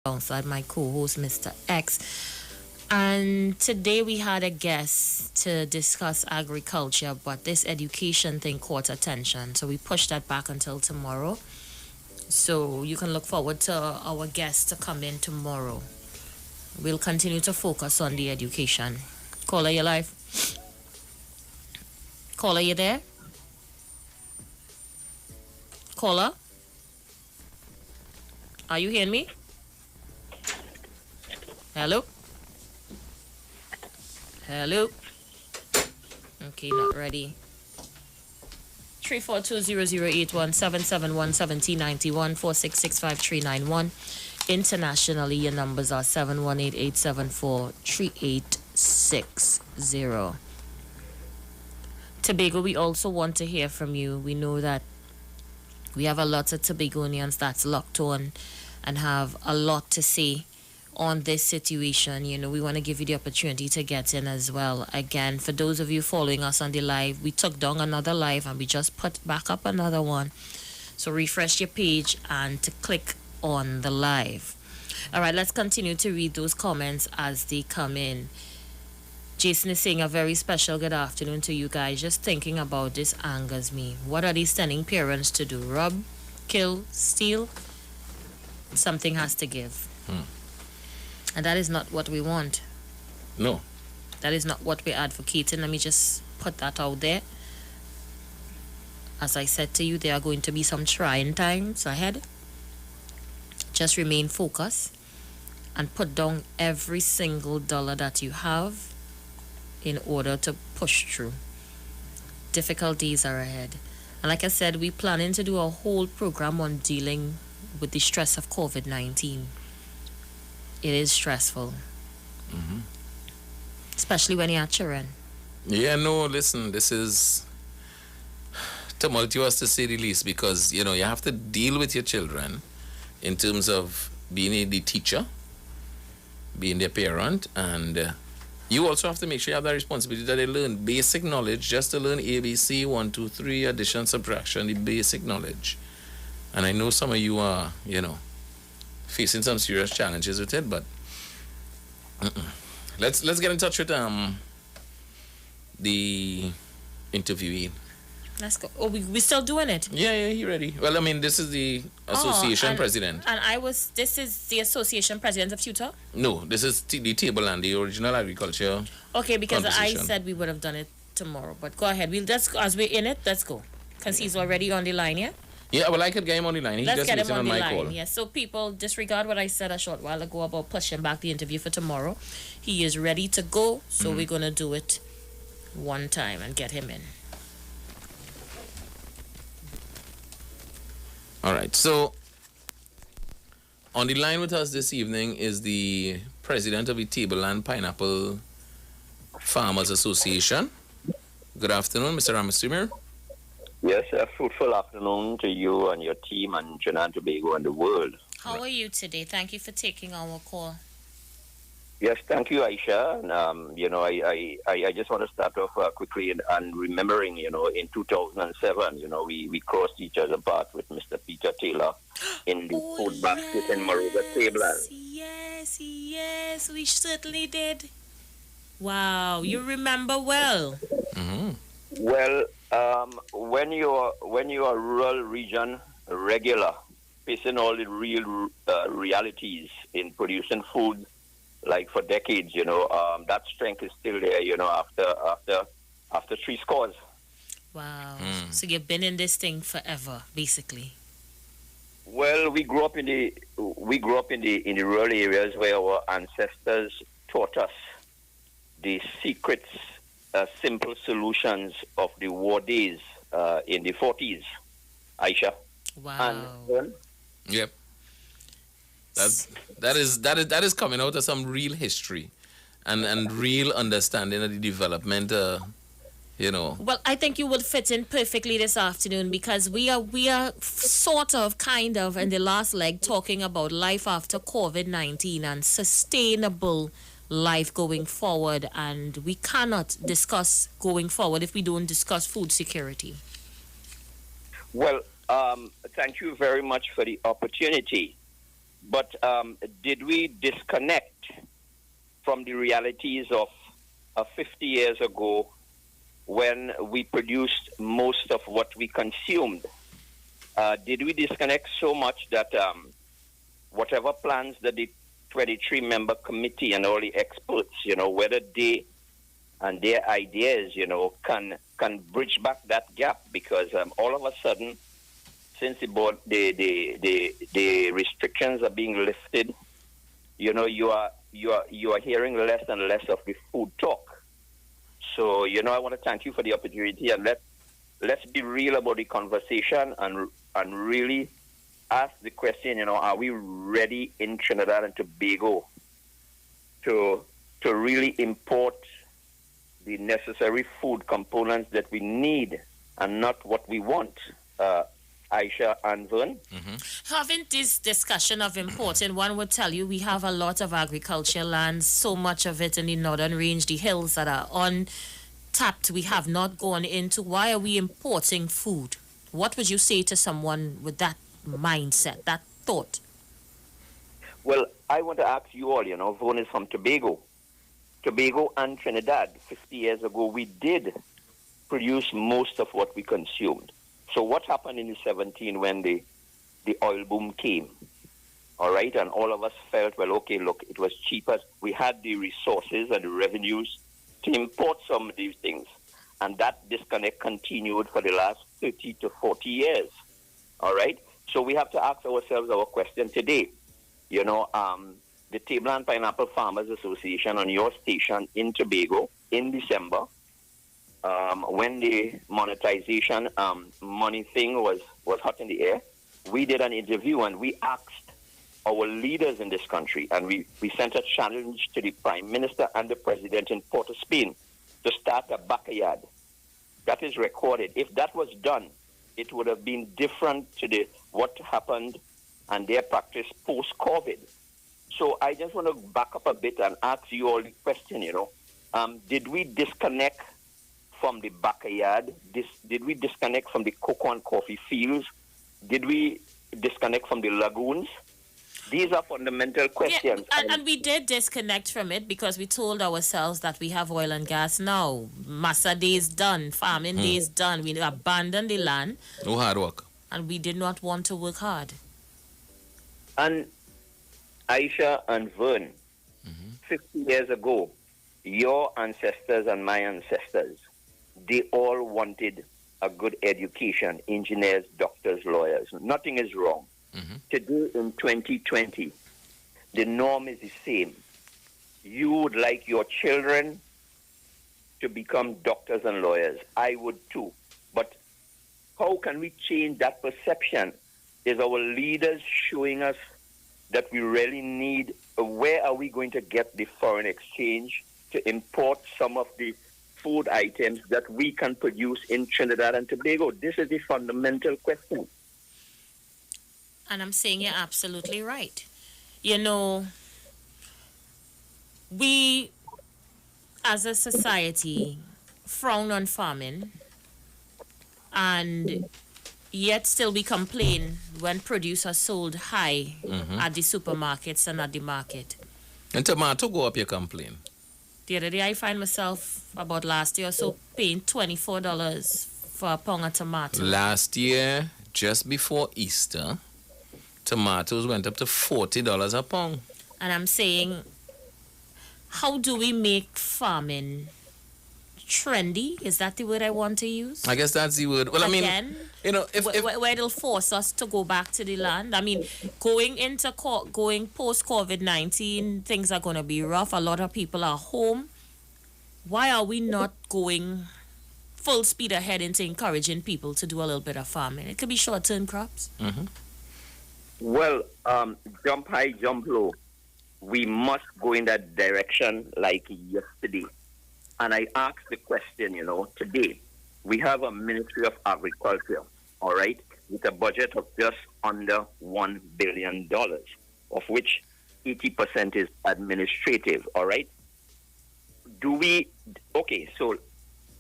alongside my co-host, Mr. X. And today we had a guest to discuss agriculture, but this education thing caught attention. So we pushed that back until tomorrow. So you can look forward to our guest to come in tomorrow. We'll continue to focus on the education. Caller, you live? Caller, you there? Caller? Are you hearing me? Hello? Hello? Okay, not ready. 342-0081-771-1791-4665-391. Internationally, your numbers are 718-874-3860. Tobago, we also want to hear from you. We know that we have a lot of Tobagonians that's locked on and have a lot to say on this situation. You know, we want to give you the opportunity to get in as well. Again, for those of you following us on the live, we took down another live and we just put back up another one. So refresh your page and to click on the live. All right, let's continue to read those comments as they come in. Jason is saying a very special good afternoon to you guys. Just thinking about this angers me. What are they sending parents to do? Rob, kill, steal? Something has to give. And that is not what we want. No. That is not what we're advocating. Let me just put that out there. As I said to you, there are going to be some trying times ahead. Just remain focused and put down every single dollar that you have in order to push through. Difficult days are ahead. And like I said, we're planning to do a whole program on dealing with the stress of COVID-19. It is stressful. Especially when you're children. Yeah, no, listen, this is tumultuous to say the least because, you know, you have to deal with your children in terms of being the teacher, being their parent, and you also have to make sure you have that responsibility that they learn basic knowledge, just to learn ABC, 1, 2, 3, addition, subtraction, the basic knowledge. And I know some of you are, you know, facing some serious challenges with it, but let's get in touch with the interviewee. Let's go. Oh, we're still doing it? Yeah, he ready. Well, I mean, this is the association president. And this is the association president of Utah? No, this is the table and the original agriculture. Okay, because I said we would have done it tomorrow, but go ahead. As we're in it, let's go. Because he's already on the line, yeah? Yeah, well, I could get him on the line. He Let's just get him on the my line. call. Yes. So people, disregard what I said a short while ago about pushing back the interview for tomorrow. He is ready to go, so we're going to do it one time and get him in. All right. So on the line with us this evening is the president of the Tableland Pineapple Farmers Association. Good afternoon, Mr. Ramasumir. Yes, a fruitful afternoon to you and your team and Trinidad and Tobago and the world. How are you today? Thank you for taking our call. Yes, thank you, Aisha. And, I just want to start off quickly and remembering, in 2007, we crossed each other path with Mr. Peter Taylor in the food basket in Moruga Tableland. Yes, we certainly did. Wow, you remember well. Mm-hmm. Well, when you're a rural region regular, facing all the real realities in producing food, like for decades, that strength is still there, after 3 scores. Wow. So you've been in this thing forever, basically. Well, we grew up in the rural areas where our ancestors taught us the secrets, simple solutions of the war days in the 40s, Aisha. Wow. And, Yep. That is coming out of some real history and real understanding of the development, Well, I think you would fit in perfectly this afternoon because we are sort of, kind of, in the last leg talking about life after COVID-19 and sustainable life going forward, and we cannot discuss going forward if we don't discuss food security. Well, thank you very much for the opportunity. But did we disconnect from the realities of 50 years ago when we produced most of what we consumed? Did we disconnect so much that whatever plans that the 23-member committee and all the experts, whether they and their ideas, can bridge back that gap? Because all of a sudden, since the restrictions are being lifted, you are hearing less and less of the food talk. So I want to thank you for the opportunity, and let's be real about the conversation and really ask the question. Are we ready in Trinidad and Tobago to really import the necessary food components that we need and not what we want? Aisha and Vern? Having this discussion of importing, one would tell you we have a lot of agricultural lands, so much of it in the northern range, the hills that are untapped, we have not gone into. Why are we importing food? What would you say to someone with that mindset, that thought? Well, I want to ask you all, Vern is from Tobago. Tobago and Trinidad, 50 years ago, we did produce most of what we consumed. So what happened in 17 when the oil boom came? All right, and all of us felt, well, okay, look, it was cheaper. We had the resources and the revenues to import some of these things. And that disconnect continued for the last 30 to 40 years. All right? So we have to ask ourselves our question today. The Table and Pineapple Farmers Association on your station in Tobago in December, when the monetization money thing was hot in the air, we did an interview and we asked our leaders in this country, and we sent a challenge to the Prime Minister and the President in Port of Spain to start a backyard. That is recorded. If that was done, it would have been different to what happened and their practice post-COVID. So I just want to back up a bit and ask you all the question, did we disconnect from the backyard? Did we disconnect from the cocoa and coffee fields? Did we disconnect from the lagoons? These are fundamental questions. Yeah, and we did disconnect from it because we told ourselves that we have oil and gas now. Massa day is done. Farming day is done. We abandoned the land. No hard work. And we did not want to work hard. And Aisha and Vern, 50 years ago, your ancestors and my ancestors, they all wanted a good education, engineers, doctors, lawyers. Nothing is wrong. Today in 2020, the norm is the same. You would like your children to become doctors and lawyers. I would too. But how can we change that perception? Is our leaders showing us that we really need, where are we going to get the foreign exchange to import some of the food items that we can produce in Trinidad and Tobago? This is the fundamental question. And I'm saying you're absolutely right. We, as a society, frown on farming, and yet still we complain when produce are sold high at the supermarkets and at the market. And tomato go up, you complain. The other day I find myself, about last year or so, paying $24 for a pound of tomato. Last year, just before Easter, tomatoes went up to $40 a pound. And I'm saying, how do we make farming trendy? Is that the word I want to use? I guess that's the word. Well, Again, I mean, if where it'll force us to go back to the land. I mean, going post COVID-19, things are going to be rough. A lot of people are home. Why are we not going full speed ahead into encouraging people to do a little bit of farming? It could be short-term crops. Well, jump high, jump low. We must go in that direction like yesterday. And I asked the question, today, we have a Ministry of Agriculture, all right, with a budget of just under $1 billion, of which 80% is administrative, all right? So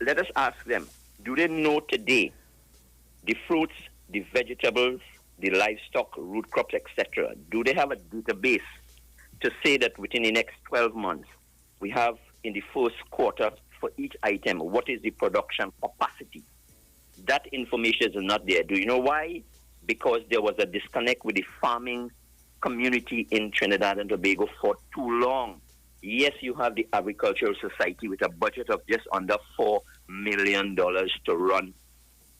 let us ask them, do they know today the fruits, the vegetables, the livestock, root crops, etc.? Do they have a database to say that within the next 12 months, we have in the first quarter for each item, what is the production capacity? That information is not there. Do you know why? Because there was a disconnect with the farming community in Trinidad and Tobago for too long. Yes, you have the Agricultural Society with a budget of just under $4 million to run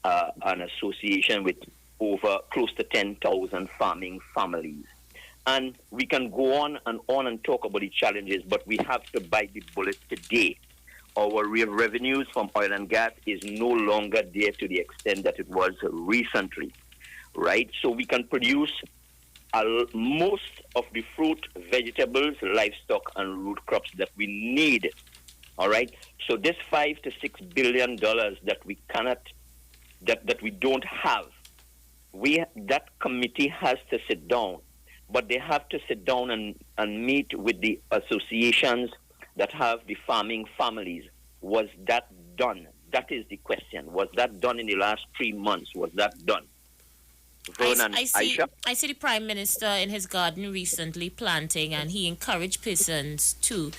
an association with over close to 10,000 farming families. And we can go on and talk about the challenges, but we have to bite the bullet today. Our revenues from oil and gas is no longer there to the extent that it was recently, right? So we can produce most of the fruit, vegetables, livestock, and root crops that we need, all right? So this $5 to $6 billion that we cannot, that we don't have, that committee has to sit down, but they have to sit down and meet with the associations that have the farming families. Was that done? That is the question. Was that done in the last 3 months? Was that done? Vernon, I see the Prime Minister in his garden recently planting, and he encouraged persons to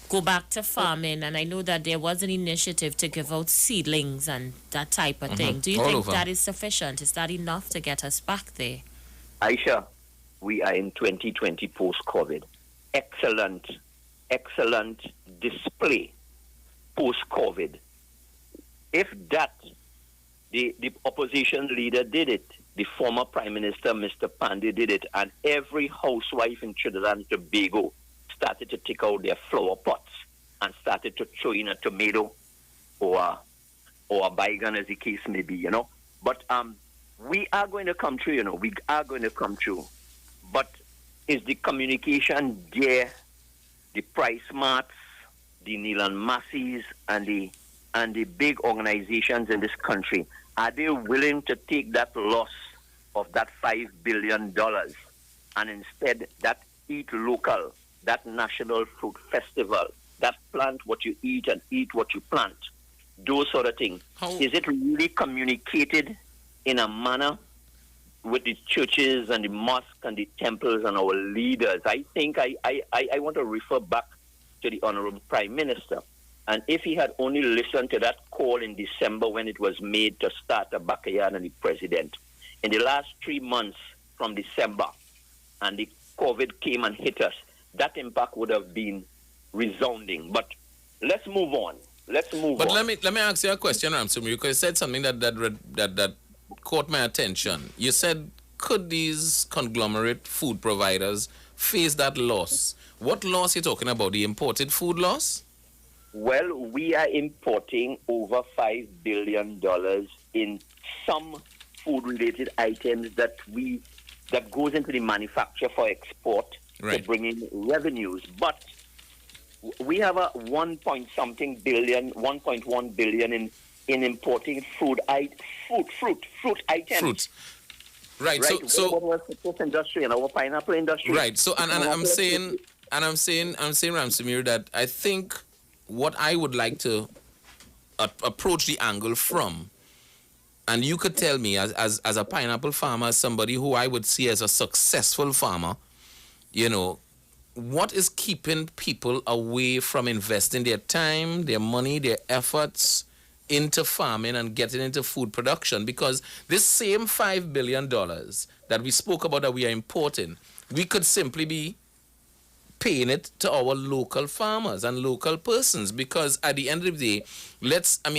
go back to farming. And I know that there was an initiative to give out seedlings and that type of thing. Do you think that is sufficient? Is that enough to get us back there? Aisha, we are in 2020 post-COVID. Excellent display post-COVID. If that, the opposition leader did it, the former Prime Minister, Mr. Pandey, did it, and every housewife in Trinidad and Tobago started to take out their flower pots and started to throw in a tomato or a bygone, as the case may be, you know. But we are going to come through, you know. We are going to come through. But is the communication there? The Price Marts, the Neelan Massey's, and the big organizations in this country, are they willing to take that loss of that $5 billion and instead that eat local, that National Fruit Festival, that plant what you eat and eat what you plant, those sort of things? Is it really communicated in a manner with the churches and the mosques and the temples and our leaders? I think I want to refer back to the Honorable Prime Minister. And if he had only listened to that call in December when it was made to start a backyard and the president, in the last 3 months from December, and the COVID came and hit us, that impact would have been resounding. But let's move on. Let me ask you a question, Ramsumir, because you said something that caught my attention. You said, could these conglomerate food providers face that loss? What loss are you talking about? The imported food loss? Well, we are importing over $5 billion in some food-related items that goes into the manufacture for export to bring in revenues. But we have a 1.1 billion in importing fruit items. Fruit. Right. So what was the fruit industry and our pineapple industry? Right. So I'm saying, Ramsumir, that I think what I would like to approach the angle from, and you could tell me as a pineapple farmer, somebody who I would see as a successful farmer, you know, what is keeping people away from investing their time, their money, their efforts into farming and getting into food production? Because this same $5 billion that we spoke about that we are importing, we could simply be paying it to our local farmers and local persons, because at the end of the day,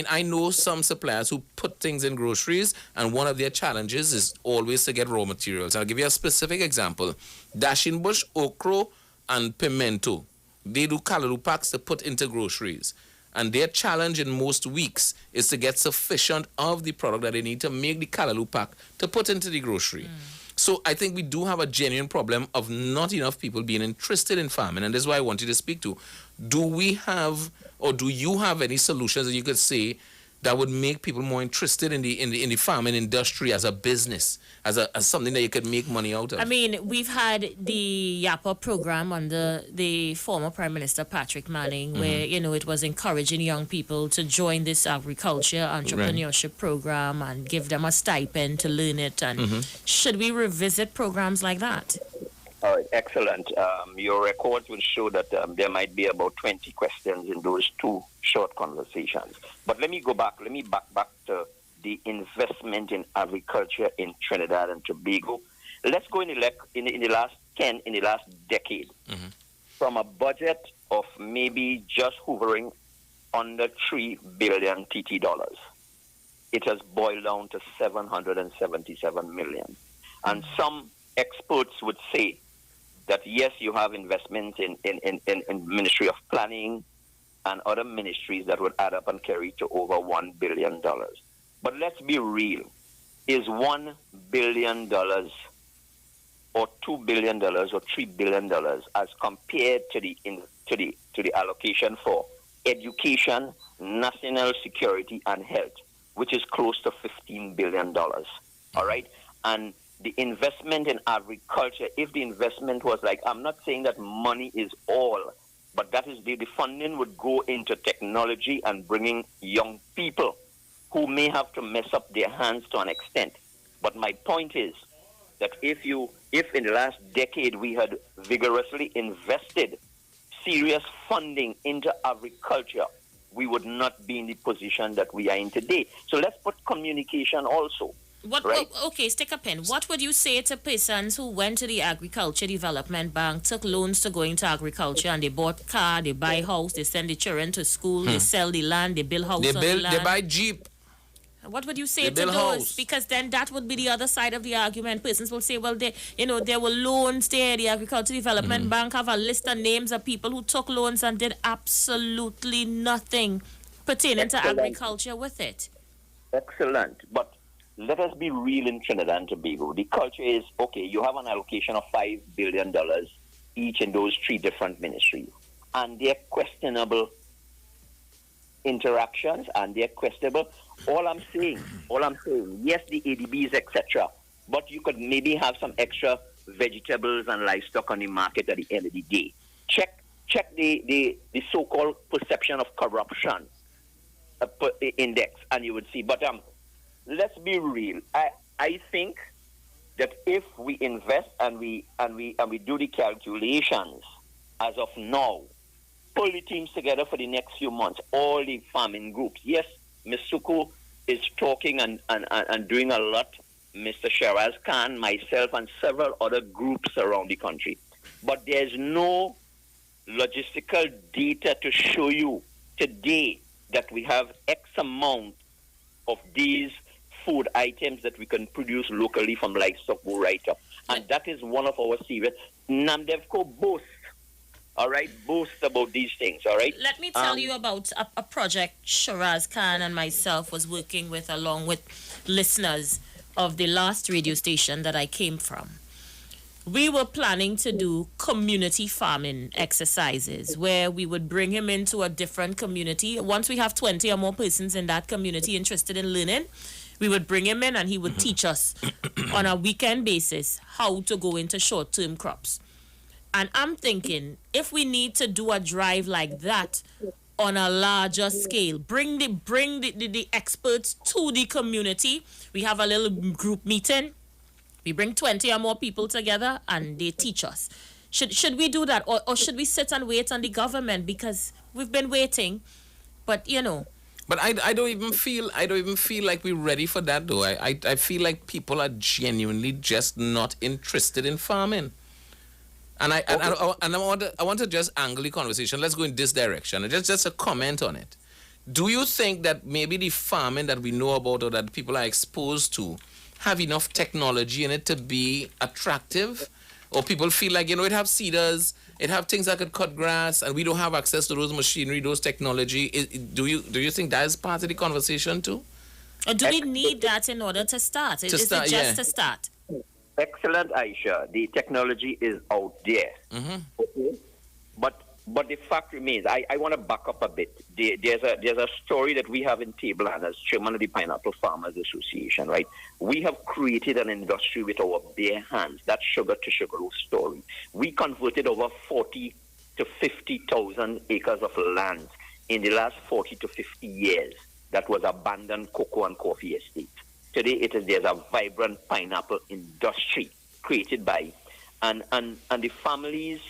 I know some suppliers who put things in groceries, and one of their challenges is always to get raw materials. I'll give you a specific example. Dashing bush, okra, and pimento, they do callaloo packs to put into groceries. And their challenge in most weeks is to get sufficient of the product that they need to make the callaloo pack to put into the grocery. So I think we do have a genuine problem of not enough people being interested in farming. And this is why I want you to speak to. Do we have, or do you have any solutions that you could say that would make people more interested in the farming industry as a business, as something that you could make money out of? I mean, we've had the YAPA program under the former Prime Minister Patrick Manning, where, it was encouraging young people to join this agriculture entrepreneurship program and give them a stipend to learn it. And should we revisit programs like that? All right, excellent. Your records will show that there might be about 20 questions in those two short conversations. But let me go back. Let me back to the investment in agriculture in Trinidad and Tobago. Let's go in the last decade, from a budget of maybe just hovering under 3 billion TT dollars. It has boiled down to 777 million. And some experts would say that yes, you have investments in Ministry of Planning and other ministries that would add up and carry to over $1 billion. But let's be real. Is $1 billion or $2 billion or $3 billion as compared to the allocation for education, national security, and health, which is close to $15 billion. All right? And the investment in agriculture, if the investment was like, I'm not saying that money is all, but that is the funding would go into technology and bringing young people who may have to mess up their hands to an extent. But my point is that if in the last decade we had vigorously invested serious funding into agriculture, we would not be in the position that we are in today. So let's put communication also. Right. Okay, stick a pin. What would you say to persons who went to the Agriculture Development Bank, took loans to go into agriculture, and they bought car, they buy house, they send the children to school, they sell the land, they build house on the land. They buy Jeep. What would you say to those? House. Because then that would be the other side of the argument. Persons will say, well, there were loans there. The Agriculture Development Bank have a list of names of people who took loans and did absolutely nothing pertaining to agriculture with it. Excellent. But let us be real in Trinidad and Tobago. The culture is, okay, you have an allocation of $5 billion each in those three different ministries. And they're questionable interactions and they're questionable. All I'm saying, yes, the ADBs, etc., but you could maybe have some extra vegetables and livestock on the market at the end of the day. Check the so-called perception of corruption index, and you would see. But let's be real. I think that if we invest and we do the calculations as of now, pull the teams together for the next few months, all the farming groups. Yes, Ms. Suku is talking and doing a lot. Mr. Shiraz Khan, myself, and several other groups around the country. But there's no logistical data to show you today that we have X amount of these food items that we can produce locally from livestock go right up. And that is one of our serious. Namdevco boasts, all right, boasts about these things, all right? Let me tell you about a project Shiraz Khan and myself was working with along with listeners of the last radio station that I came from. We were planning to do community farming exercises where we would bring him into a different community. Once we have 20 or more persons in that community interested in learning, we would bring him in and he would teach us on a weekend basis how to go into short-term crops. And I'm thinking, if we need to do a drive like that on a larger scale, bring the experts to the community. We have a little group meeting. We bring 20 or more people together and they teach us. Should we do that, or should we sit and wait on the government, because we've been waiting, but But I don't even feel like we're ready for that though. I feel like people are genuinely just not interested in farming. And I want to just angle the conversation. Let's go in this direction. Just a comment on it. Do you think that maybe the farming that we know about or that people are exposed to have enough technology in it to be attractive? Or people feel like, it have seeders, it have things that could cut grass, and we don't have access to those machinery, those technology. Do you think that is part of the conversation too? Or do we need that in order to start? Is it just to start? Excellent, Aisha. The technology is out there. Okay? But But the fact remains, I want to back up a bit. There's a story that we have in Tableland as chairman of the Pineapple Farmers Association, right? We have created an industry with our bare hands. That sugar to sugar story. We converted over 40 to 50,000 acres of land in the last 40 to 50 years that was abandoned cocoa and coffee estates. Today, there's a vibrant pineapple industry created by, and the families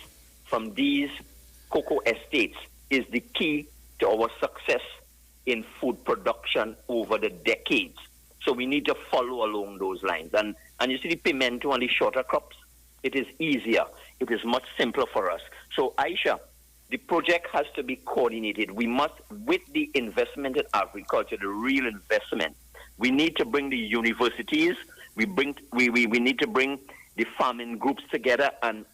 from these cocoa estates is the key to our success in food production over the decades. So we need to follow along those lines. And you see the pimento and the shorter crops, it is easier. It is much simpler for us. So Aisha, the project has to be coordinated. We must, with the investment in agriculture, the real investment, we need to bring the universities, we need to bring the farming groups together, and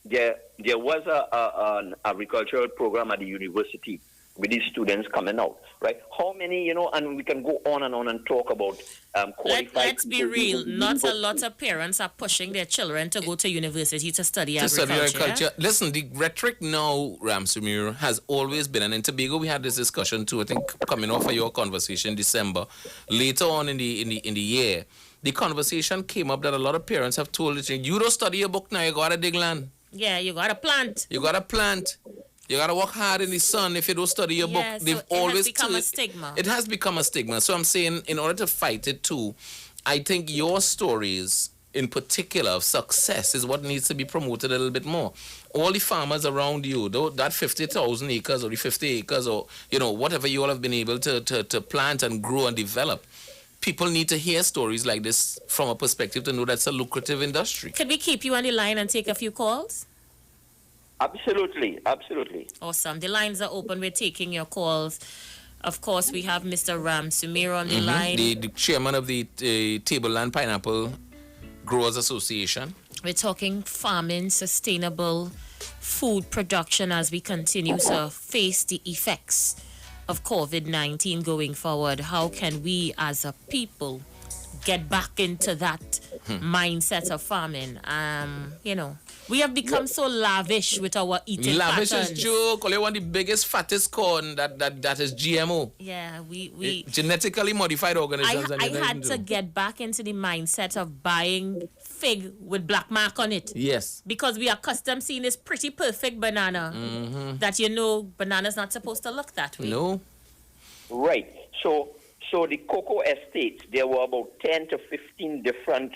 there was an agricultural program at the university with these students coming out, right? How many, and we can go on and talk about qualified. Let's be real. Not a lot of parents are pushing their children to go to university to study agriculture. Listen, the rhetoric now, Ramsumir, has always been, and in Tobago we had this discussion too, I think coming off of your conversation December, later on in the year, the conversation came up that a lot of parents have told the you don't study a book now, you gotta dig land. Yeah, you gotta plant. You gotta plant. You gotta work hard in the sun if you don't study your book. They've always become a stigma. It has become a stigma. So I'm saying, in order to fight it too, I think your stories in particular of success is what needs to be promoted a little bit more. All the farmers around you, though, that 50,000 acres or the 50 acres or whatever you all have been able to plant and grow and develop. People need to hear stories like this from a perspective to know that's a lucrative industry. Could we keep you on the line and take a few calls? Absolutely. Awesome. The lines are open. We're taking your calls. Of course, we have Mr. Ram Sumir on the line. The chairman of the Tableland Pineapple Growers Association. We're talking farming, sustainable food production as we continue to face the effects of COVID-19 going forward. How can we as a people get back into that mindset of farming? We have become so lavish with our eating patterns. Lavish is joke. Only one of the biggest, fattest corn that is GMO. Yeah, we genetically modified organisms. I had to get back into the mindset of buying fig with black mark on it. Yes. Because we are accustomed seeing this pretty perfect banana that banana's not supposed to look that way. No. Right. So the cocoa estates, there were about 10 to 15 different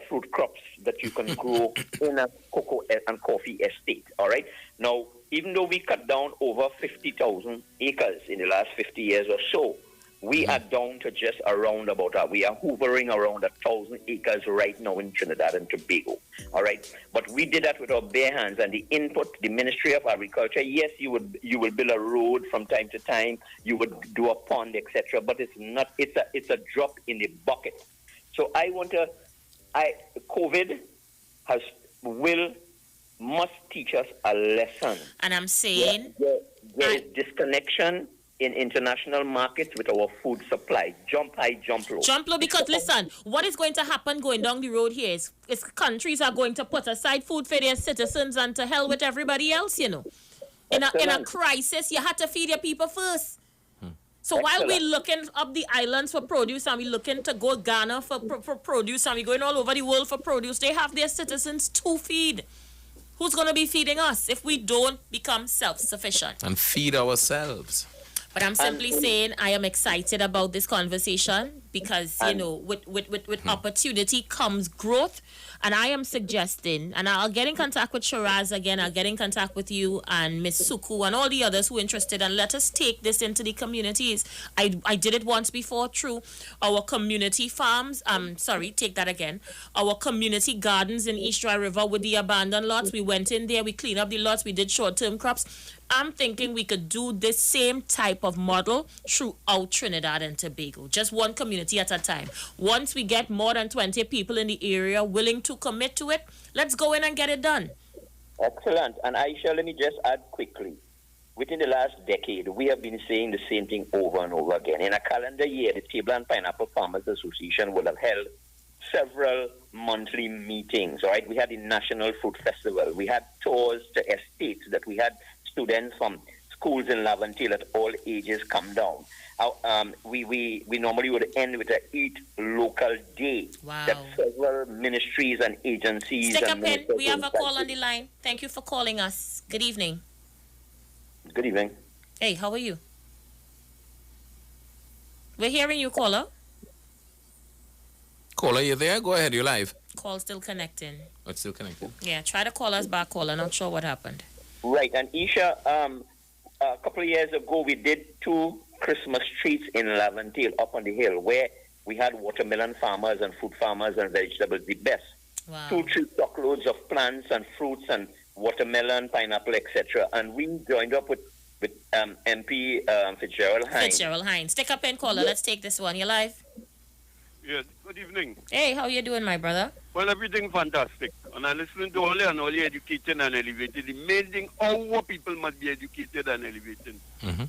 fruit crops that you can grow in a cocoa and coffee estate. All right. Now, even though we cut down over 50,000 acres in the last 50 years or so, we are down to just around we are hovering around 1,000 acres right now in Trinidad and Tobago. All right. But we did that with our bare hands and the input, the Ministry of Agriculture. Yes, you will build a road from time to time. You would do a pond, etc. But it's not. It's a drop in the bucket. So COVID must teach us a lesson. And I'm saying there is disconnection in international markets with our food supply. Jump high, jump low. Jump low, because listen, what is going to happen going down the road here is countries are going to put aside food for their citizens and to hell with everybody else, In a crisis, you have to feed your people first. So while we're looking up the islands for produce and we're looking to go Ghana for produce and we're going all over the world for produce, they have their citizens to feed. Who's going to be feeding us if we don't become self-sufficient? And feed ourselves. But I'm simply saying I am excited about this conversation because, with opportunity comes growth. And I am suggesting, and I'll get in contact with Shiraz again, I'll get in contact with you and Miss Suku and all the others who are interested, and let us take this into the communities. I did it once before through our community farms. Take that again. Our community gardens in East Dry River with the abandoned lots. We went in there, we cleaned up the lots, we did short-term crops. I'm thinking we could do this same type of model throughout Trinidad and Tobago, just one community at a time. Once we get more than 20 people in the area willing to commit to it, let's go in and get it done. Excellent. And Aisha, let me just add quickly. Within the last decade, we have been saying the same thing over and over again. In a calendar year, the Tableland Pineapple Farmers Association will have held several monthly meetings, all right? We had the National Food Festival. We had tours to estates that we had students from schools in Laventille at all ages come down. We normally would end with a Eat Local Day. Wow. That several ministries and agencies. Stick a and pin. We have a call on the line. Thank you for calling us. Good evening. Good evening. Hey, how are you? We're hearing you, caller. Caller, you there? Go ahead, you're live. Call still connecting. Oh, it's still connected. Yeah, try to call us back, caller. Not sure what happened. Right, and Isha, a couple of years ago, we did 2 Christmas treats in Laventille up on the hill where we had watermelon farmers and fruit farmers and vegetables, the best. Wow. 2 truckloads of plants and fruits and watermelon, pineapple, etc. And we joined up with MP Fitzgerald Hines. Fitzgerald Hines. Stick up and caller. Let's take this one. You live? Yes, good evening. Hey, how you doing, my brother? Well, everything fantastic. And I listen to all and all educated and elevated. The main thing, our people must be educated and elevated.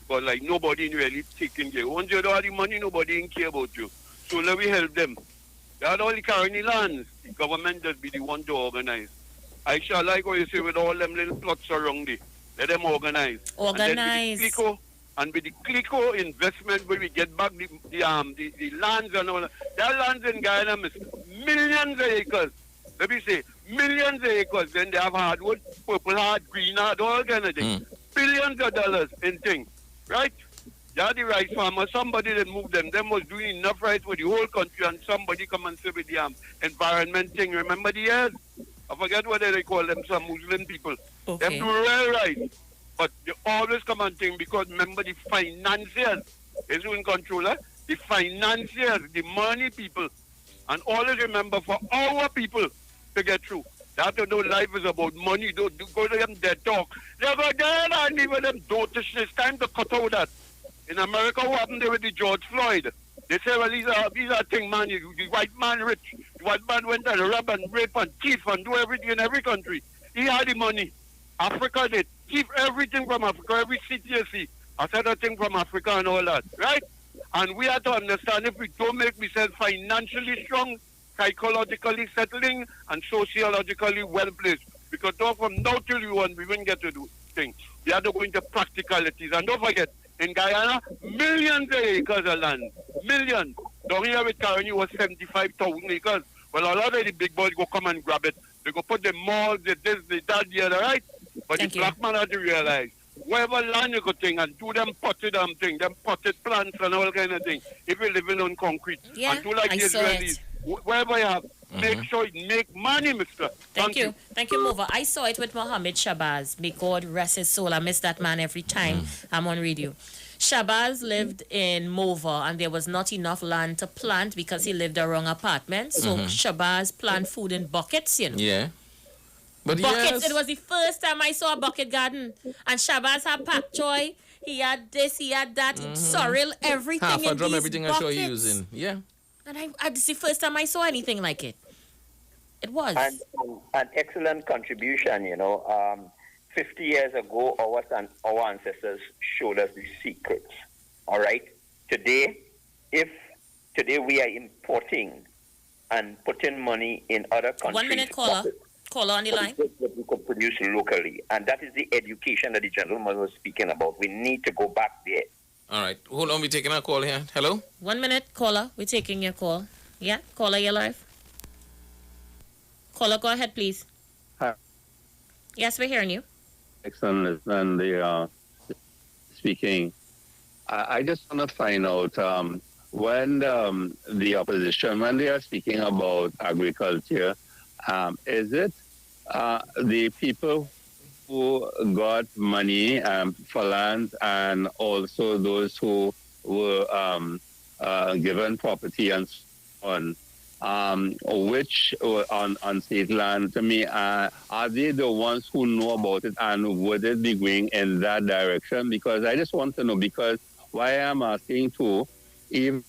But like nobody really taking care. Once you don't have the money, nobody care about you. So let me help them. They had all the carrying lands. The government just be the one to organize. I shall like what you say with all them little plots around it. Let them organize. Organize. And with the Clico investment, where we get back the lands and all that. That lands in Guyana is millions of acres. Let me say, millions of acres. Then they have hardwood, purple hard, green hard, all kind of things. Billions of dollars in things. Right? They are the rice farmers. Somebody that moved them. Them was doing enough rice for the whole country, and somebody come and say with the environment thing. Remember the years? I forget what they call them, some Muslim people. Okay. Them do real right. But they always come and think because remember the financiers is who in control, the financiers, the money people. And always remember for our people to get through. They have to know life is about money. Don't go to them dead talk. They go there and even them dotish. It's time to cut out that. In America, what happened there with the George Floyd? They say, well, these are thing, man. The white man rich. The white man went and rob and rape and thief and do everything in every country. He had the money. Africa did. Keep everything from Africa, every city you see. I said a thing from Africa and all that, right? And we have to understand if we don't make ourselves financially strong, psychologically settling, and sociologically well placed. Because talk from now till you want, we won't get to do things. We have to go into practicalities. And don't forget, in Guyana, millions of acres of land. Millions. Down here with Caroni was 75,000 acres. Well, a lot of the big boys go come and grab it. They go put the malls, the this, the that, the other, right? But Thank the you. black man had to realize, wherever land you go thing and do them potted thing, them potted plants and all kind of thing, if you're living on concrete, Yeah, and do like I the saw Israelis, wherever you have, make sure it make money, mister. Thank you. Thank you, Mova. I saw it with Mohammed Shabazz. May God rest his soul. I miss that man every time I'm on radio. Shabazz lived in Mova and there was not enough land to plant because he lived around apartment. So Shabazz plant food in buckets, you know. Yeah. But Buckets. yes. It was the first time I saw a bucket garden. And Shabazz had pak choy. He had this, he had that, sorrel, everything Half a in drum, these everything I buckets. saw you using. Yeah. And it's the first time I saw anything like it. It was. And an excellent contribution, 50 years ago, our ancestors showed us the secrets. All right? Today we are importing and putting money in other countries. 1 minute, caller. Caller on the line. That we could produce locally. And that is the education that the gentleman was speaking about. We need to go back there. All right. Hold on. We're taking a call here. Hello? 1 minute, caller. We're taking your call. Yeah? Caller, you're live. Caller, go ahead, please. Hi. Yes, we're hearing you. Excellent. And the speaking. I just want to find out when the opposition, when they are speaking about agriculture, is it the people who got money for land and also those who were given property and so on, which on state land, to me, are they the ones who know about it and would it be going in that direction? Because I just want to know, because why I'm asking too, even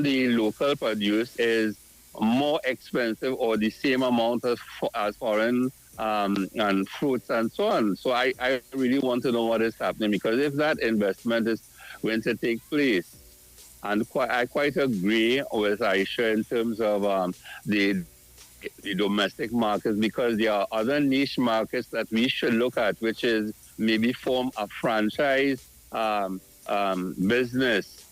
the local produce is more expensive or the same amount as foreign and fruits and so on. So I really want to know what is happening, because if that investment is going to take place, And I quite agree with Aisha in terms of the domestic markets, because there are other niche markets that we should look at, which is maybe form a franchise business.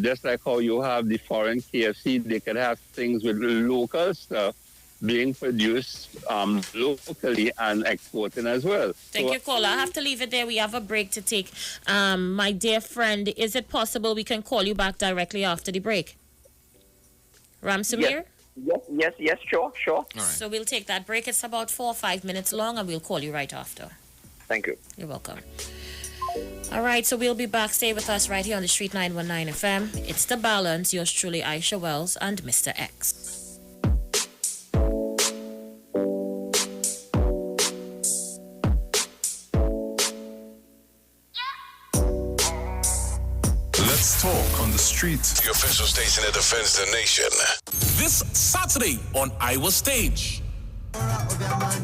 Just like how you have the foreign KFC, they could have things with local stuff being produced locally and exporting as well. Thank you, caller. I have to leave it there. We have a break to take. My dear friend, is it possible we can call you back directly after the break? Ram Samir? Yes, sure. All right. So we'll take that break. It's about 4 or 5 minutes long, and we'll call you right after. Thank you. You're welcome. All right, so we'll be back. Stay with us right here on the Street 919 FM. It's The Balance. Yours truly, Aisha Wells and Mr. X. Let's talk on the street. The official station that defends the nation. This Saturday on Iwer Stage.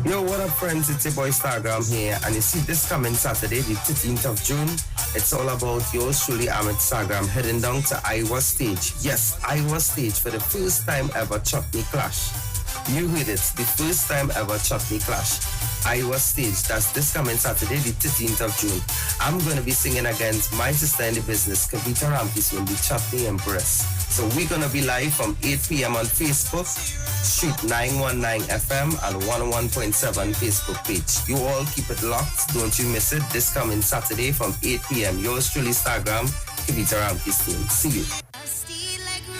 Yo, what up, friends? It's your boy Stargram here, and you see this coming Saturday, the 15th of June. It's all about yours truly, Ahmed Stargram, heading down to Iwer Stage. Yes, Iwer Stage for the first time ever Chutney Clash. You heard it, the first time ever Chutney Clash. Iwer Stage, that's this coming Saturday, the 15th of June. I'm going to be singing against my sister in the business, Kavita Ramkiswin, the Chutney Empress. So we're going to be live from 8 p.m. on Facebook, Street 919 FM and 101.7 Facebook page. You all keep it locked. Don't you miss it. This coming Saturday from 8 p.m. Yours truly, Instagram, Kavita Ramkiswin. See you.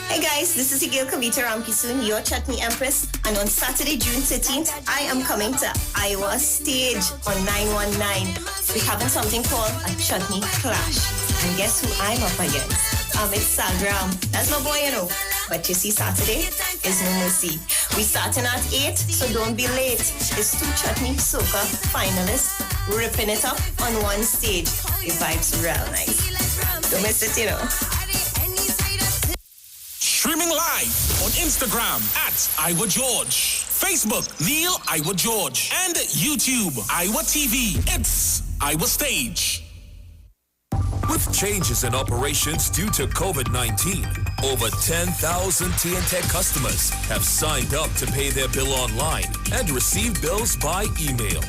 Hey guys, this is Igil Kavita Ramkisoon, your Chutney Empress, and on Saturday, June 13th, I am coming to Iwer Stage on 919. We're having something called a Chutney Clash. And guess who I'm up against? It's Sagram. That's my boy, you know. But you see, Saturday is no mercy. We starting at 8, so don't be late. It's 2 Chutney Soca finalists ripping it up on one stage. The vibe's real nice. Don't miss it, you know. Streaming live on Instagram at Iwer George, Facebook Neil Iwer George, and YouTube Iwer TV. It's Iwer Stage. With changes in operations due to COVID-19, over 10,000 TNTech customers have signed up to pay their bill online and receive bills by email.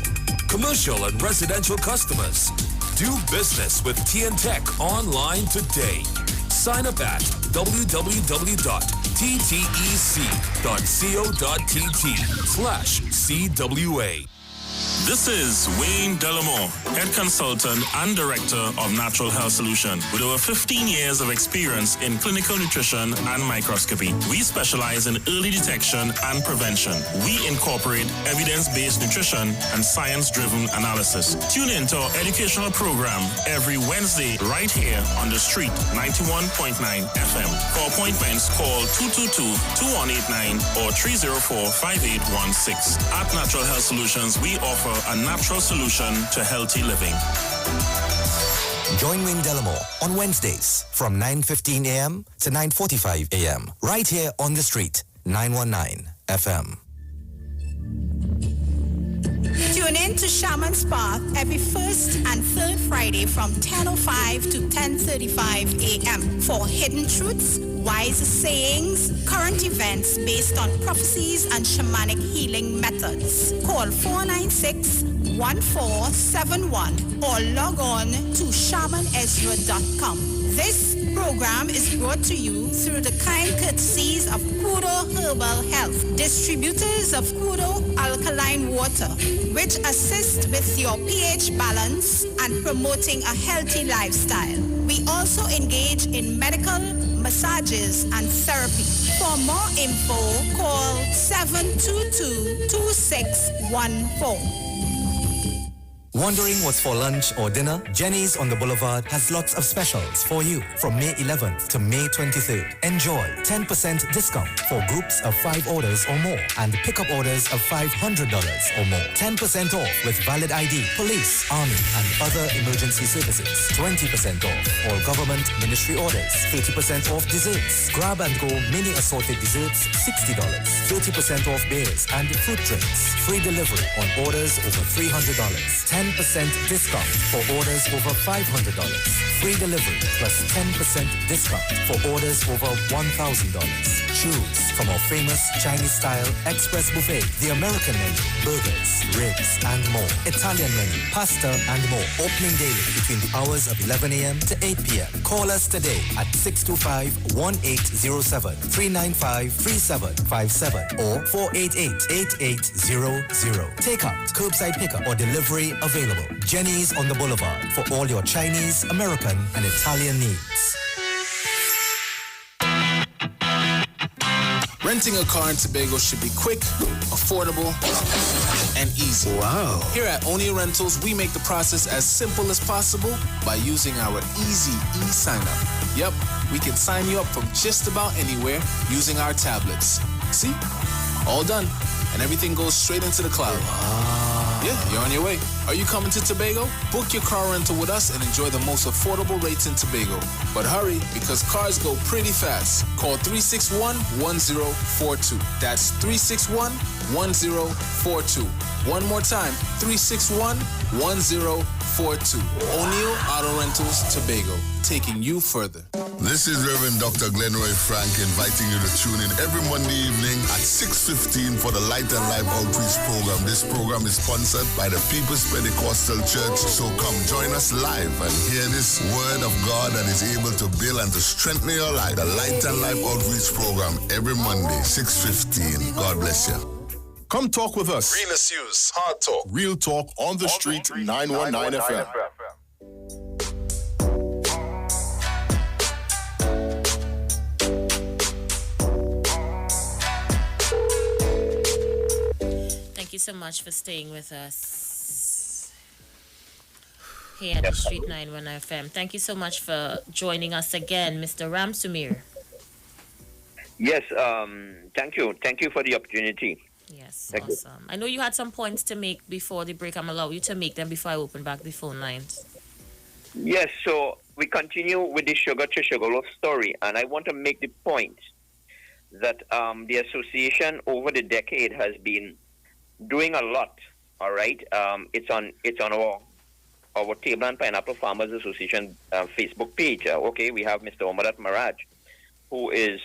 Commercial and residential customers, do business with TNTech online today. Sign up at www.ttec.co.tt/CWA. This is Wayne Delamore, Head Consultant and Director of Natural Health Solution. With over 15 years of experience in clinical nutrition and microscopy, we specialize in early detection and prevention. We incorporate evidence-based nutrition and science-driven analysis. Tune in to our educational program every Wednesday right here on the Street 91.9 FM. For appointments, call 222-2189 or 304-5816. At Natural Health Solutions, we offer a natural solution to healthy living. Join Wayne Delamore on Wednesdays from 9:15 a.m. to 9:45 a.m. right here on the Street 919 FM. Tune in to Shaman's Path every first and third Friday from 10:05 to 10:35 a.m. for hidden truths, wise sayings, current events based on prophecies and shamanic healing methods. Call 496-1471 or log on to shamanezra.com. This program is brought to you through the kind courtesies of Kudo Herbal Health, distributors of Kudo Alkaline Water, which assist with your pH balance and promoting a healthy lifestyle. We also engage in medical, massages, and therapy. For more info, call 722-2614. Wondering what's for lunch or dinner? Jenny's on the Boulevard has lots of specials for you from May 11th to May 23rd. Enjoy 10% discount for groups of 5 orders or more and pickup orders of $500 or more. 10% off with valid ID, police, army, and other emergency services. 20% off all government ministry orders. 30% off desserts. Grab and go mini assorted desserts, $60. 30% off beers and fruit drinks. Free delivery on orders over $300. 10 10% discount for orders over $500. Free delivery plus 10% discount for orders over $1,000. Choose from our famous Chinese-style express buffet, the American menu, burgers, ribs, and more. Italian menu, pasta, and more. Opening daily between the hours of 11 a.m. to 8 p.m. Call us today at 625-1807, 395-3757, or 488-8800. Takeout, curbside pickup, or delivery available. Jenny's on the Boulevard for all your Chinese, American, and Italian needs. Renting a car in Tobago should be quick, affordable, and easy. Wow. Here at O'Neill Rentals, we make the process as simple as possible by using our easy e-sign-up. Yep, we can sign you up from just about anywhere using our tablets. See? All done. And everything goes straight into the cloud. Wow. Yeah, you're on your way. Are you coming to Tobago? Book your car rental with us and enjoy the most affordable rates in Tobago. But hurry, because cars go pretty fast. Call 361-1042. That's 361-1042. One more time, 361-1042. O'Neill Auto Rentals, Tobago, taking you further. This is Reverend Dr. Glenroy Frank inviting you to tune in every Monday evening at 6:15 for the Light and Life Outreach Program. This program is sponsored by the People's Pentecostal Church. So come join us live and hear this word of God that is able to build and to strengthen your life. The Light and Life Outreach Program every Monday, 6:15. God bless you. Come talk with us. Real News, Hard Talk. Real Talk on the Street, 919 FM. Thank you so much for staying with us here at the Street 919 FM. Thank you so much for joining us again, Mr. Ram Sumir. Yes, thank you. Thank you for the opportunity. Yes, Thank awesome. I know you had some points to make before the break. I'm allow you to make them before I open back the phone lines. Yes, so we continue with the Sugar to Sugarloaf story, and I want to make the point that the association over the decade has been doing a lot. All right, it's on our Table and Pineapple Farmers Association Facebook page. Okay, we have Mr. Omadat Maraj, who is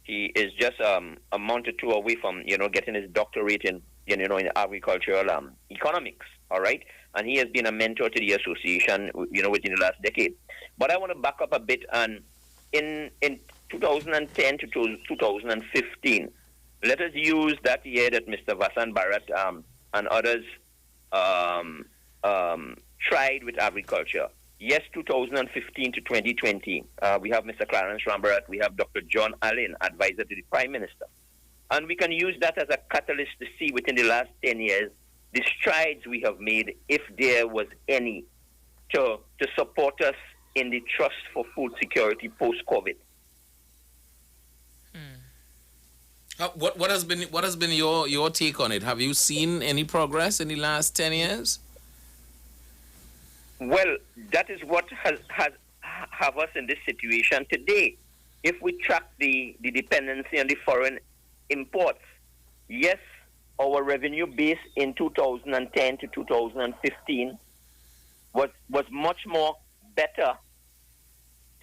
he is just a month or two away from getting his doctorate in in agricultural economics. All right, and he has been a mentor to the association within the last decade. But I want to back up a bit, and in 2010 to 2015. Let us use that year that Mr. Vasan Bharat and others tried with agriculture. Yes, 2015 to 2020, we have Mr. Clarence Rambarat, we have Dr. John Allen, advisor to the Prime Minister. And we can use that as a catalyst to see within the last 10 years the strides we have made, if there was any, to support us in the trust for food security post-COVID. What has been your take on it? Have you seen any progress in the last 10 years? Well, that is what have us in this situation today. If we track the dependency on the foreign imports, yes, our revenue base in 2010 to 2015 was much more better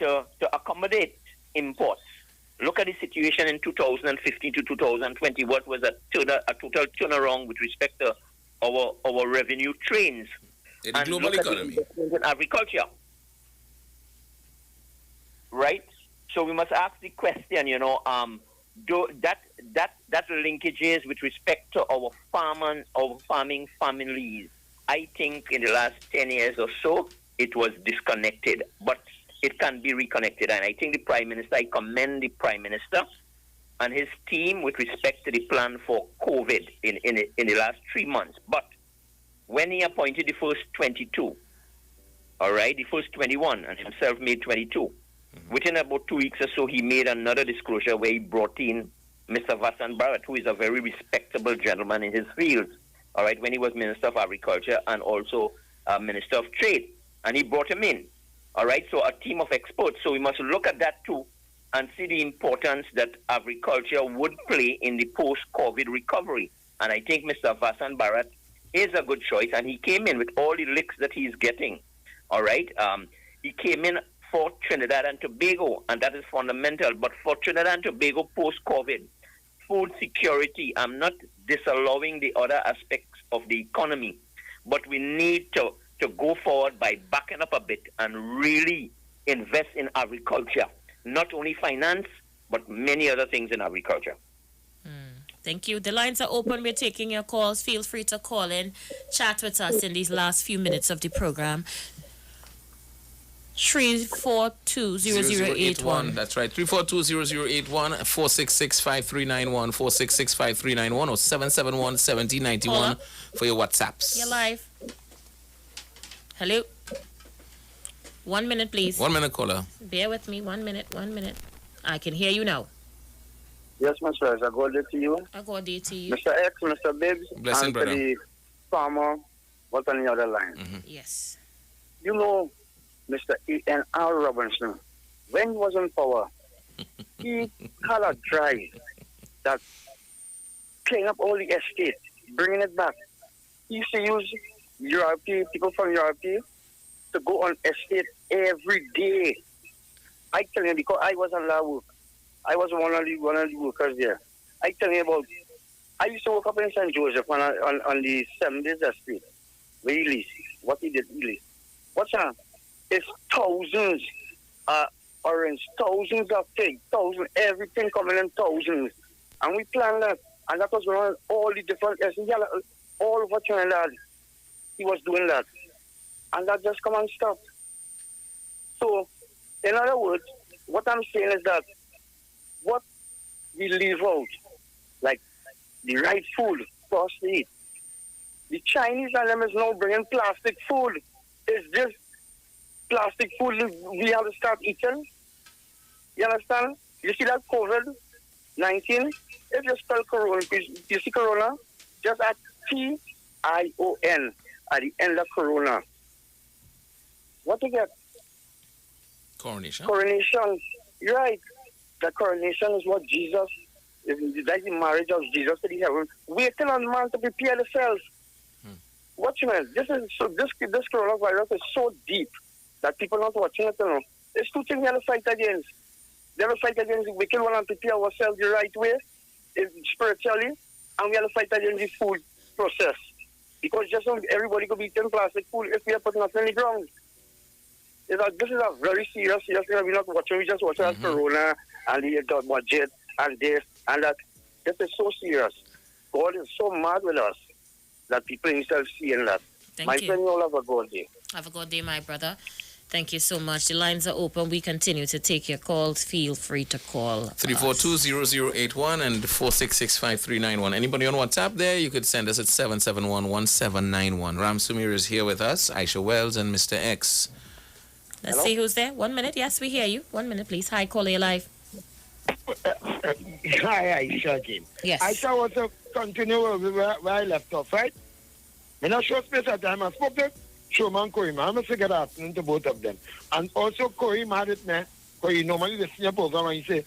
to accommodate imports. Look at the situation in 2015 to 2020. What was a total turnaround with respect to our revenue trains in the global economy, in agriculture, right? So we must ask the question, that linkages with respect to our farming families. I think in the last 10 years or so, it was disconnected, but it can be reconnected. And I think the Prime Minister, I commend the Prime Minister and his team with respect to the plan for COVID in the last 3 months. But when he appointed the first 22, all right, the first 21, and himself made 22, within about 2 weeks or so, he made another disclosure where he brought in Mr. Vasan Bharat, who is a very respectable gentleman in his field, all right, when he was Minister of Agriculture and also Minister of Trade. And he brought him in. All right, so a team of experts. So we must look at that too and see the importance that agriculture would play in the post-COVID recovery. And I think Mr. Vasan Bharat is a good choice, and he came in with all the licks that he's getting. All right? He came in for Trinidad and Tobago, and that is fundamental. But for Trinidad and Tobago post-COVID, food security, I'm not disallowing the other aspects of the economy, but we need to go forward by backing up a bit and really invest in agriculture. Not only finance, but many other things in agriculture. Thank you. The lines are open. We're taking your calls. Feel free to call in, chat with us in these last few minutes of the program. 3420081. That's right. 3420081, 4665391, 4665391, or 771-7091 for your WhatsApps. You're live. Hello. 1 minute, please. 1 minute, caller. Bear with me. 1 minute. I can hear you now. Yes, Mr. A good day to you. A good day to you. Mr. X, Mr. Bibbs, Blessing, and brother. to the farmer, what's on the other line. Yes. You know, Mr. E.N.R. Robinson, when he was in power, he had a drive that clean up all the estate, bringing it back. He used to use people from Europe to go on estate every day. I tell you, because I was on that work. I was one of the workers there. I tell you about, I used to work up in St. Joseph on the 7 days estate. Where he leased. What he did, he leased. What's that? It's thousands orange, thousands of figs, everything coming in thousands. And we planned that. And that was one of all the different estates. All over Trinidad, he was doing that. And that just come and stop. So, in other words, what I'm saying is that what we leave out, like the right food for us to eat. The Chinese and them is now bringing plastic food. Is this plastic food we have to start eating? You understand? You see that COVID-19? If you spell Corona, you see Corona? Just add T-I-O-N at the end of Corona. What you get? Coronation. Coronation. You're right. The coronation is what Jesus, like the marriage of Jesus to the heaven. Waiting on man to prepare themselves. Watch me. This coronavirus is so deep that people are not watching it. There's two things we have to fight against. We have to fight against the wicked one and prepare ourselves the right way, spiritually, and we have to fight against the food process. Because just everybody could be eating plastic food if we are putting nothing in the ground. This is a very serious thing. We're not watching. We just watch Corona and the budget and this and that. This is so serious. God is so mad with us that people themselves seeing that. Thank my you. friend, you all have a good day. Have a good day, my brother. Thank you so much. The lines are open. We continue to take your calls. Feel free to call 3420081 and 4665391. Anybody on WhatsApp there, you could send us at 7711791. Ram Sumir is here with us, Aisha Wells, and Mr. X. Let's see who's there. 1 minute. Yes, we hear you. 1 minute, please. Hi, caller, you're live. Hi, Aisha again. Yes. Aisha want to continue where I left off, right? In a short space of time, I spoke to Showman Kohima. I'm going to get afternoon to both of them. And also, Kohima had it, man. Because he normally listen to your program and he say,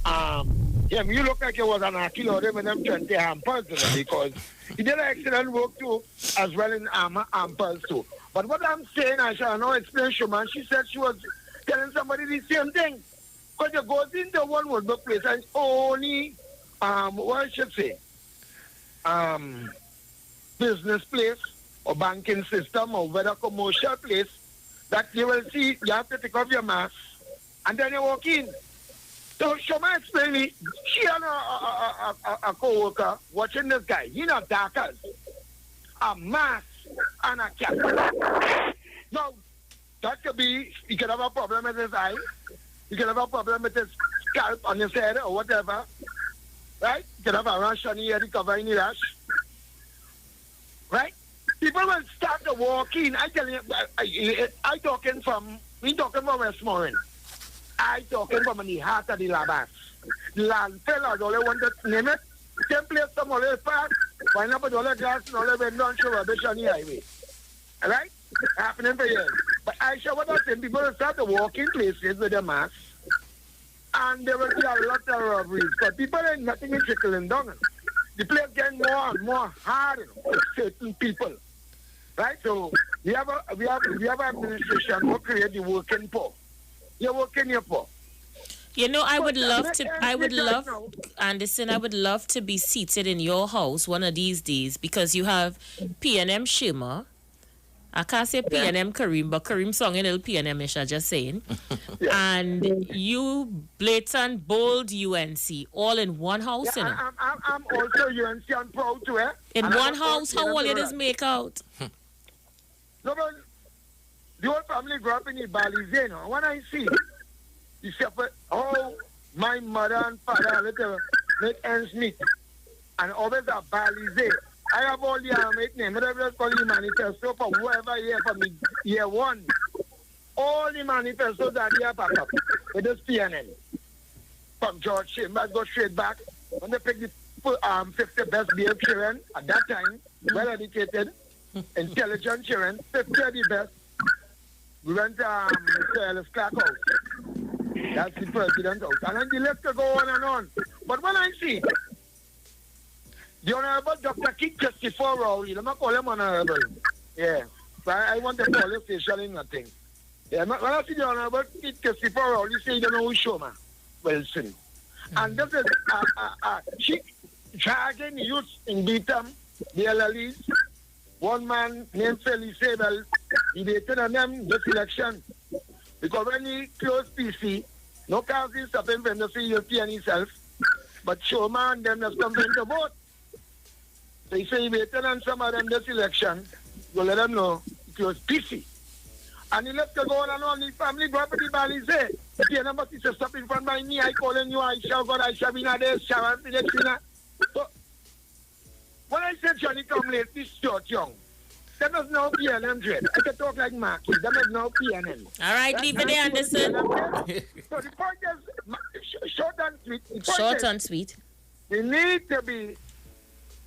yeah, you look like you was an Akilo with them 20 hampers, because he did excellent work too, as well in hampers too. But what I'm saying, I shall not explain, Showman. She said she was telling somebody the same thing. Because you go into one workbook place and it's only, what I should say, business place or banking system or whether commercial place that you will see you have to take off your mask and then you walk in. So Shoma explained me, she and a co-worker watching this guy, he not darkers, a mask and a cap. Now, that could be, he could have a problem with his eye, he could have a problem with his scalp on his head or whatever, right? He could have a rash on his head, covering the rash, right? People will start to walk in. I tell you, I talking from Westmoreland. I talking from the heart of the Labas. Landfill, I don't want to name it. Same place, some other park, wind up with all the glass and all the window and show rubbish on the highway. All right? Happening for years. But I show what I'm saying, people will start to walk in places with their masks, and there will be a lot of robberies. But people ain't nothing is trickling down. the place getting more and more hard for certain people. Right? So we have administration who create the working poor. You're working here for. You know, Anderson, I would love to be seated in your house one of these days because you have PNM Shima. I can't say PNM Kareem, but Kareem song in PNM-ish, I'm just saying. And you blatant, bold UNC, all in one house, you know. I'm also UNC, I'm proud to it. In one house, how all it is make out? No, but the whole family grew up in the valleys, you know. When I see the shepherd, my mother and father little make ends meet, and always a valleys. I have all the mate name, whatever just call the manifesto for whoever here for me, year one. All the manifestos that here back up with this PNN. From George Chambers, go straight back. When they pick the 50 best behaved children at that time, well educated, intelligent children, 50 of the best. We went to Mr. Ellis Clark House. That's the president house. And then the list could go on and on. But when I see the Honorable Dr. Keith Christopher Rowley, let me call him Honorable. Yeah. But I want to call him officially nothing. Yeah, when I see the Honorable Keith Christopher Rowley say, you don't know who Shoma Wilson. And this is, she charging youth in Beatham, the LLEs. One man named Felice Abel debated on them this election. Because when he closed PC, no cars is stopping from the European himself, but Shoma and them that's coming to vote. So he said he waited on some of them this election, to let them know it was PC. And he left to go on and on. His family go up in the valley say, the number is stop in front by me, I calling you, I shall God, I shall be not there, shall be there. So when I said Johnny come late, this short young. That was no PNM dread. I can talk like Marky. That was no PNM. All right, leave it there, Anderson. So the point is, short and sweet. Short and sweet. We need to be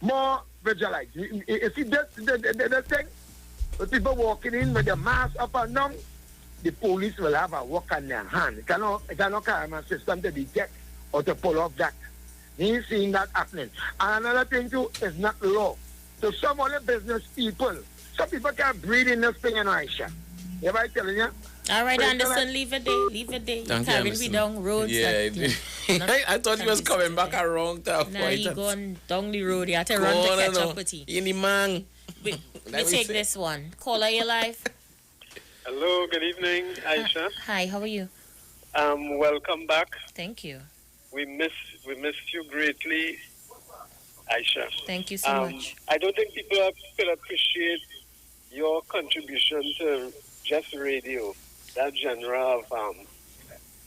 more vigilant. You see, the thing, with people walking in with their mask up and down, the police will have a work on their hand. It cannot carry a system to detect or to pull off that. He's seeing that happening. And another thing too is not law. So some other business people, some people can't breathe in this thing in Aisha. Am I telling you? All right, Anderson, leave it there. Leave it there. Thank you carrying me down roads. Yeah, I thought he was coming back a wrong time. Nah, he going down the road. You have to run to catch up with you. In the man. We take this one. Caller, you live? Hello, good evening, Aisha. Hi, how are you? Welcome back. Thank you. We missed you greatly, Aisha. Thank you so much. I don't think people will appreciate your contribution to just radio, that genre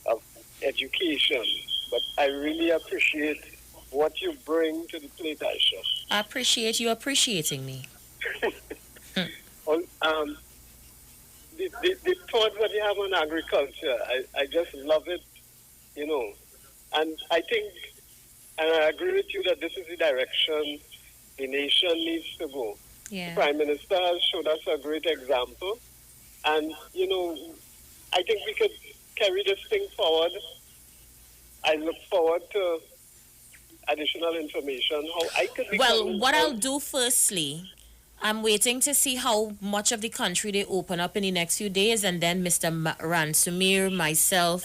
of education. But I really appreciate what you bring to the plate, Aisha. I appreciate you appreciating me. The thoughts that you have on agriculture, I just love it, you know. And I think, and I agree with you that this is the direction the nation needs to go. Yeah. The Prime Minister has showed us a great example. And, you know, I think we could carry this thing forward. I look forward to additional information. How I could well, what I'll do firstly, I'm waiting to see how much of the country they open up in the next few days, and then Mr. Ransomir, myself,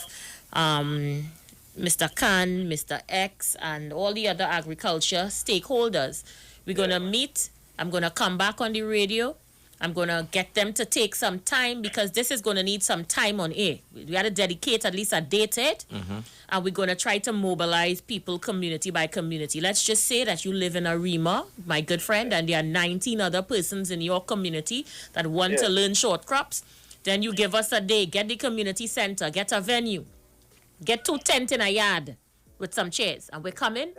Mr. Khan, Mr. X, and all the other agriculture stakeholders, we're going to meet. I'm going to come back on the radio. I'm going to get them to take some time because this is going to need some time on air. We got to dedicate at least a day to it. Mm-hmm. And we're going to try to mobilize people community by community. Let's just say that you live in Arima, my good friend, and there are 19 other persons in your community that want to learn short crops. Then you give us a day, get the community center, get a venue, get 2 tents in a yard with some chairs. And we're coming.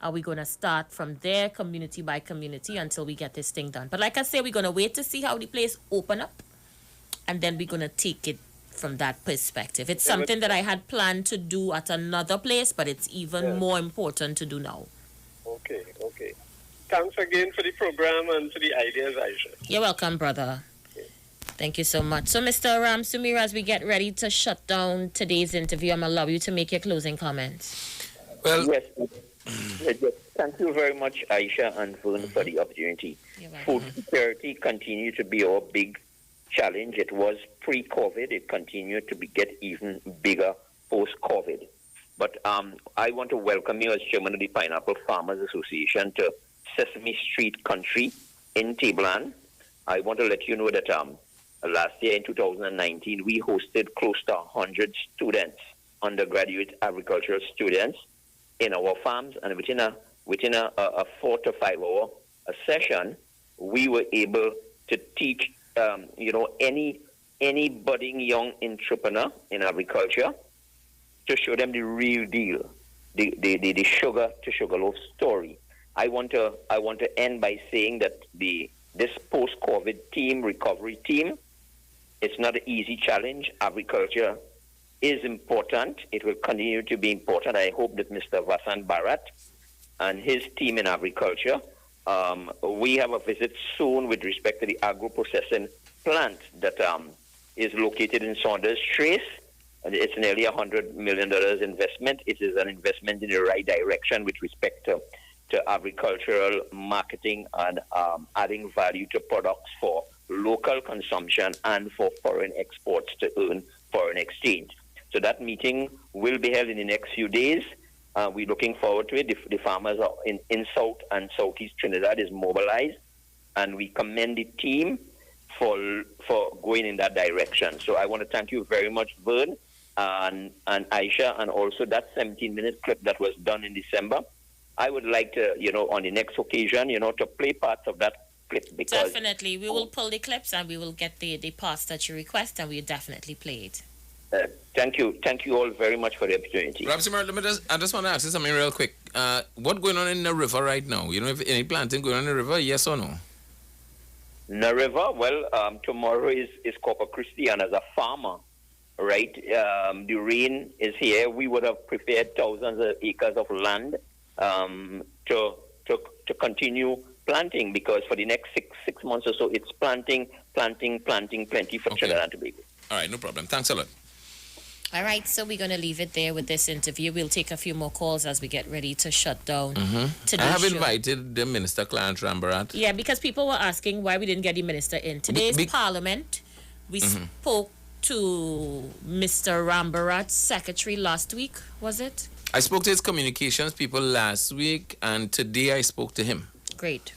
Are we going to start from there, community by community, until we get this thing done? But like I say, we're going to wait to see how the place open up, and then we're going to take it from that perspective. It's something that I had planned to do at another place, but it's even more important to do now. Okay. Thanks again for the program and for the ideas, Aisha. You're welcome, brother. Thank you so much. So, Mr. Sumir, as we get ready to shut down today's interview, I'm going to allow you to make your closing comments. Well, Thank you very much, Aisha and Vern, for the opportunity. Food security continues to be our big challenge. It was pre-COVID. It continued to get even bigger post-COVID. But I want to welcome you as chairman of the Pineapple Farmers Association to Sesame Street Country in Tabland. I want to let you know that last year in 2019, we hosted close to 100 students, undergraduate agricultural students, in our farms, and within a 4 to 5 hour session, we were able to teach any budding young entrepreneur in agriculture to show them the real deal, the sugar to sugarloaf story. I want to end by saying that this post-COVID recovery team, it's not an easy challenge. Agriculture is important. It will continue to be important. I hope that Mr. Vasan Bharat and his team in agriculture, we have a visit soon with respect to the agro-processing plant that is located in Saunders Trace. It's nearly $100 million investment. It is an investment in the right direction with respect to agricultural marketing and adding value to products for local consumption and for foreign exports to earn foreign exchange. So that meeting will be held in the next few days. We're looking forward to it. The farmers are in South and Southeast Trinidad is mobilized, and we commend the team for going in that direction. So I want to thank you very much, Vern and Aisha, and also that 17-minute clip that was done in December. I would like to, on the next occasion, to play parts of that clip. Because definitely. We will pull the clips and we will get the parts that you request, and we'll definitely play it. Thank you all very much for the opportunity. Rob Simmer, I just want to ask you something real quick. What's going on in the river right now? If any planting going on in the river, yes or no? The river, well, tomorrow is Corpus Christi, and as a farmer, right, the rain is here. We would have prepared thousands of acres of land to continue planting, because for the next six months or so, it's planting plenty for Trinidad and Tobago. All right, no problem. Thanks a lot. All right, so we're going to leave it there with this interview. We'll take a few more calls as we get ready to shut down today's I have show. invited the Minister, Clarence Rambarat. Yeah, because people were asking why we didn't get the minister in. Today's Parliament, we spoke to Mr. Rambarat's secretary last week, was it? I spoke to his communications people last week, and today I spoke to him. Great.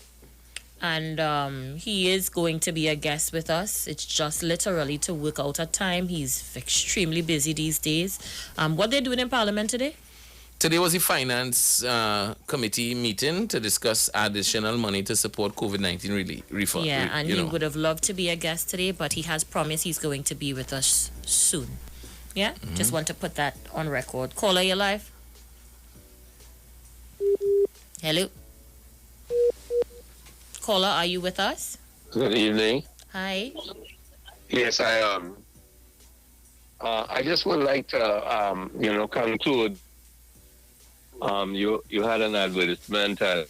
And he is going to be a guest with us. It's just literally to work out a time. He's extremely busy these days. What they're doing in Parliament today? Today was the Finance Committee meeting to discuss additional money to support COVID-19 relief. Yeah, and he would have loved to be a guest today, but he has promised he's going to be with us soon. Yeah? Just want to put that on record. Caller, you live? Hello? Caller, are you with us? Good evening. Hi. Yes, I am. I just would like to, conclude. You had an advertisement of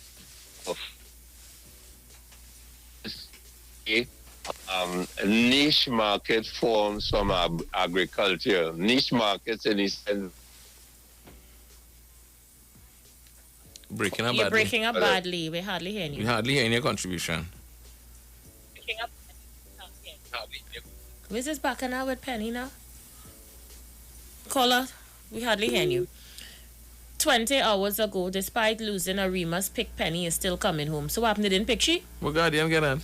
niche market forms from agriculture. Niche markets in the sense. Breaking up You're badly. breaking up badly. We're hardly hearing you. We're hardly hearing your contribution. Where's this back now with Penny now? Caller, we hardly hear you. 20 hours ago, despite losing Arima's pick, Penny is still coming home. So what happened? They didn't pick she? What Guardian get on?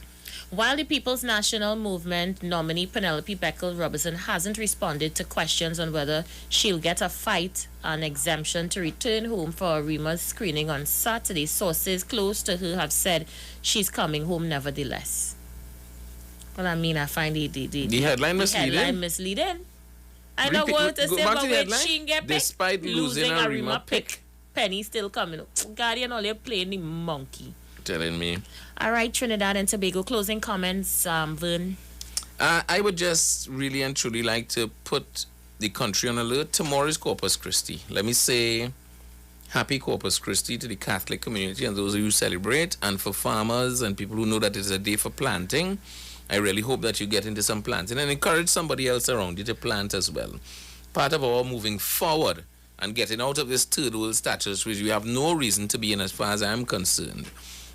While the People's National Movement nominee Penelope Beckel-Robertson hasn't responded to questions on whether she'll get a fight and exemption to return home for Arima's screening on Saturday, sources close to her have said she's coming home nevertheless. Well, I mean, I find the headline misleading. Headline misleading. I know what to say, but when she get picked, despite losing Arima pick, Penny still coming. Guardian only playing the monkey. Telling me. All right, Trinidad and Tobago, closing comments, Vern. I would just really and truly like to put the country on alert. Tomorrow is Corpus Christi. Let me say happy Corpus Christi to the Catholic community and those who celebrate, and for farmers and people who know that it's a day for planting. I really hope that you get into some planting and encourage somebody else around you to plant as well. Part of our moving forward and getting out of this third world status, which we have no reason to be in as far as I'm concerned,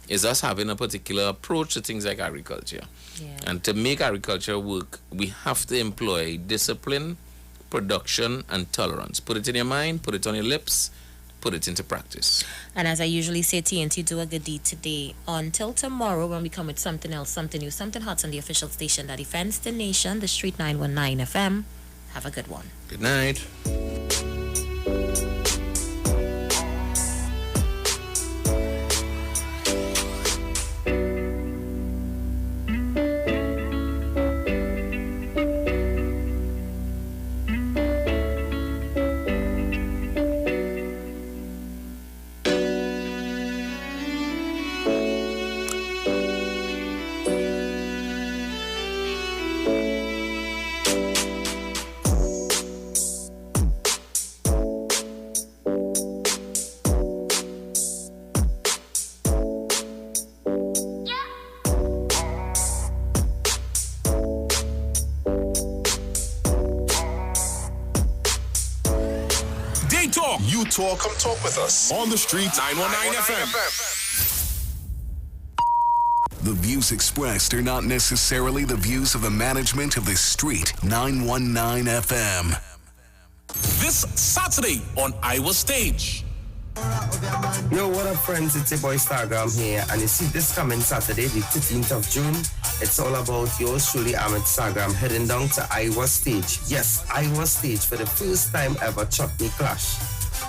is us having a particular approach to things like agriculture. Yeah. And to make agriculture work, we have to employ discipline, production, and tolerance. Put it in your mind, put it on your lips, put it into practice. And as I usually say, TNT, do a good deed today. Until tomorrow, when we come with something else, something new, something hot on the official station that defends the nation, the Street 919 FM. Have a good one. Good night. You talk, come talk with us. On the street, 919 FM. The views expressed are not necessarily the views of the management of the Street 919 FM. This Saturday on Iwer Stage. Yo, what up, friends? It's your boy Stargram here, and you see this coming Saturday, the 15th of June. It's all about yours truly, Ahmed Sagram, heading down to Iwer Stage. Yes, Iwer Stage for the first time ever Chutney Clash.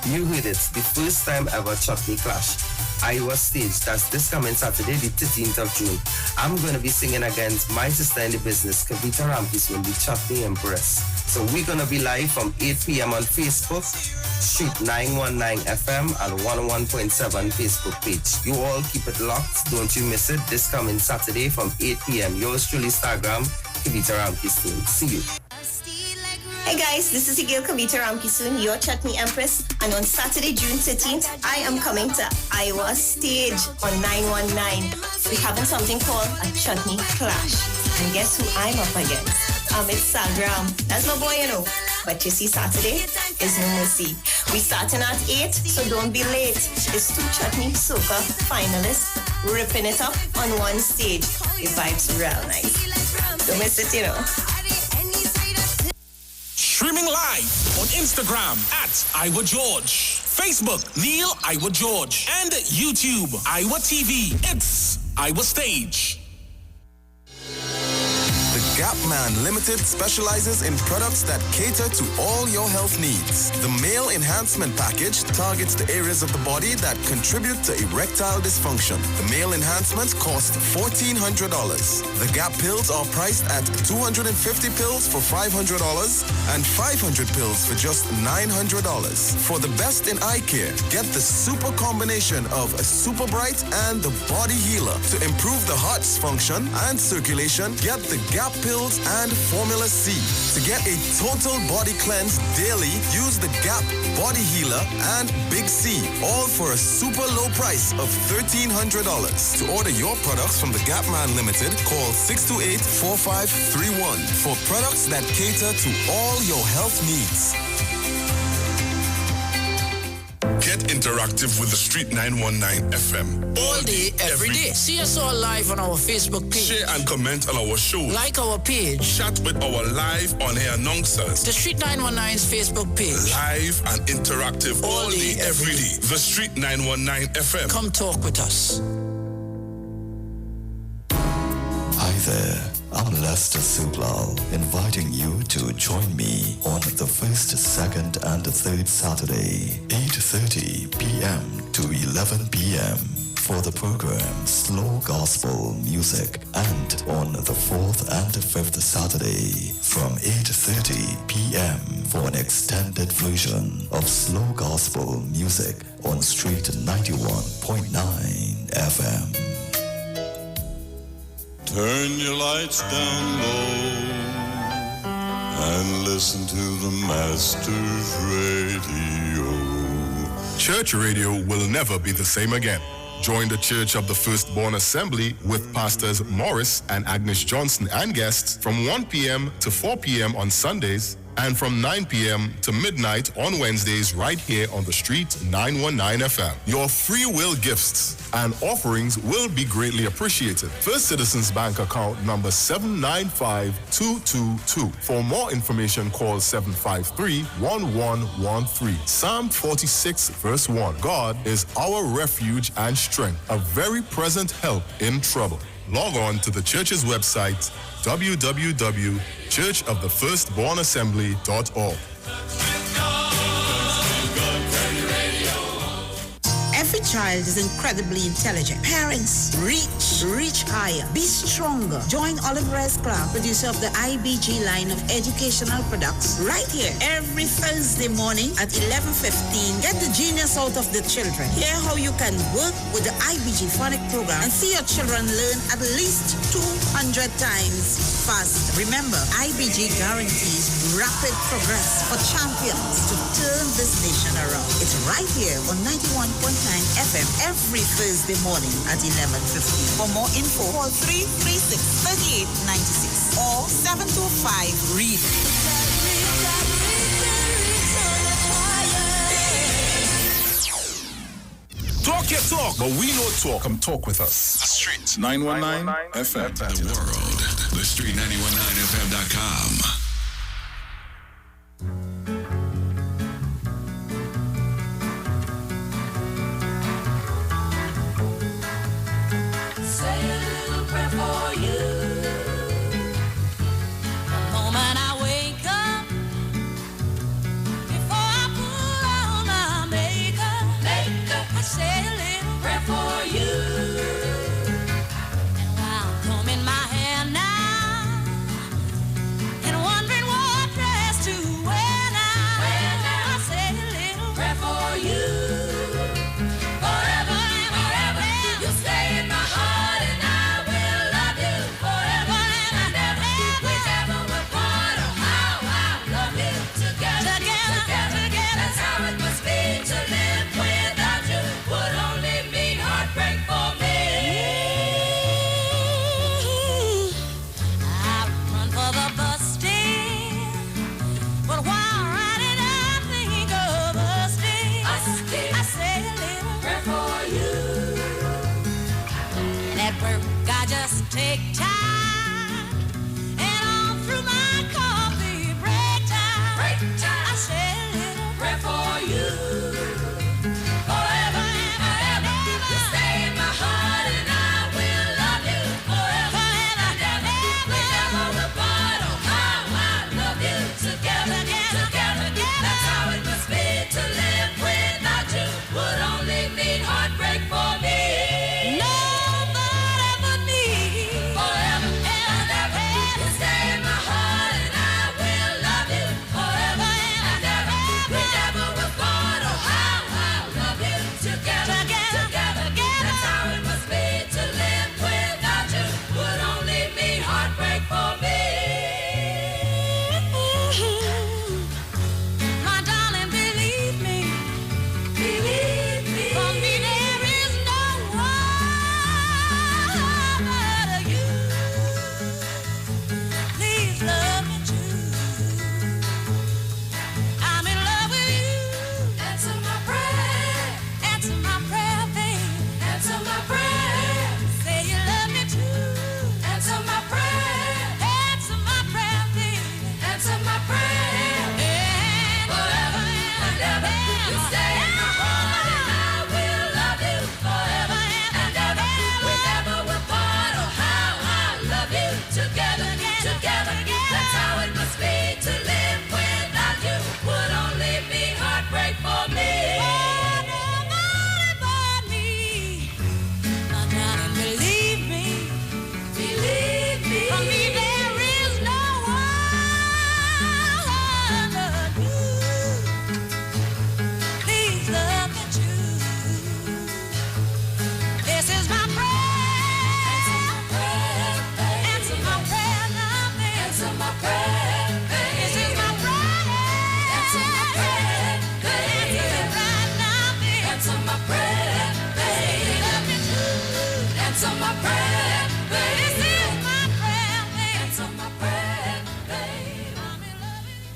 You heard it, the first time ever Chutney Clash. Iwer Stage, that's this coming Saturday, the 15th of June. I'm going to be singing against my sister in the business, Kavita Ramkiswin, the Chutney Empress. So we're going to be live from 8 p.m. on Facebook, Street 919 FM and 101.7 Facebook page. You all keep it locked. Don't you miss it. This coming Saturday from 8 p.m. Yours truly, Instagram, Kavita Ramkiswin. See you. Hey guys, this is Igil Kavita Ramkiswin, your Chutney Empress, and on Saturday, June 13th, I am coming to Iwer Stage on 919. We're having something called a Chutney Clash. And guess who I'm up against? Ahmed Sagram. That's my boy, you know. But you see, Saturday is no mercy. We starting at 8, so don't be late. It's 2 Chutney Soca finalists ripping it up on one stage. The vibes real nice. Don't miss it, you know. Streaming live on Instagram at Iwer George, Facebook Neil Iwer George, and YouTube Iwer TV. It's Iwer Stage. The Gap Man Limited specializes in products that cater to all your health needs. The Male Enhancement Package targets the areas of the body that contribute to erectile dysfunction. The Male Enhancements cost $1,400. The Gap pills are priced at 250 pills for $500 and 500 pills for just $900. For the best in eye care, get the super combination of a Super Bright and the Body Healer. To improve the heart's function and circulation, get the Gap pills and Formula C. To get a total body cleanse daily, use the Gap Body Healer and Big C, all for a super low price of $1,300. To order your products from the Gap Man Limited, call 628-4531 for products that cater to all your health needs. Get interactive with the Street 919 FM. All day, every day. See us all live on our Facebook page. Share and comment on our show. Like our page. Chat with our live on-air announcers. The Street 919's Facebook page. Live and interactive all day, every day. The Street 919 FM. Come talk with us. Hi there. I'm Lester Sublal, inviting you to join me on the 1st, 2nd, and 3rd Saturday, 8:30 p.m. to 11 p.m. for the program Slow Gospel Music, and on the 4th and 5th Saturday from 8:30 p.m. for an extended version of Slow Gospel Music on Street 91.9 FM. Turn your lights down low and listen to the Master's radio. Church radio will never be the same again. Join the Church of the Firstborn Assembly with Pastors Morris and Agnes Johnson and guests from 1 p.m. to 4 p.m. on Sundays and from 9 p.m. to midnight on Wednesdays right here on the street 919 FM. Your free will gifts and offerings will be greatly appreciated. First Citizens Bank account number 795222. For more information, call 753-1113. Psalm 46 verse 1. God is our refuge and strength, a very present help in trouble. Log on to the church's website, www.churchofthefirstbornassembly.org. Every child is incredibly intelligent. Parents, reach higher. Be stronger. Join Olive Reyes Clark, producer of the IBG line of educational products, right here every Thursday morning at 11:15. Get the genius out of the children. Hear how you can work with the IBG phonic program and see your children learn at least 200 times faster. Remember, IBG guarantees rapid progress for champions to turn this nation around. It's right here on 91.9 FM every Thursday morning at 11:15. For more info, call 336-3896 or 725-READ. Talk your talk, but we don't talk. Come talk with us. Street 919 FM. The world. The Street 919FM.com. And while combing my hair now, and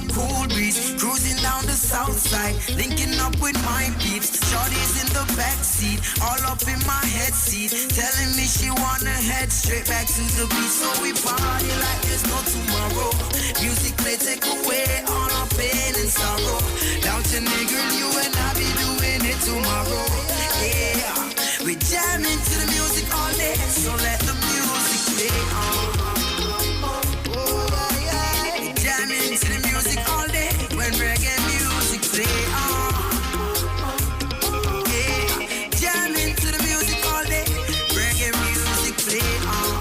the cool breeze. Cruising down the south side, linking up with my peeps. Shorty's in the back seat, all up in my head seat, telling me she wanna head straight back to the beach. So we party like there's no tomorrow. Music play, take away all our pain and sorrow. Down to nigga, you and I be doing it tomorrow. Yeah, we jamming to the music all day, so let the music play on. We jamming to the music all day when reggae music play on. Yeah, jamming to the music all day, reggae music play on.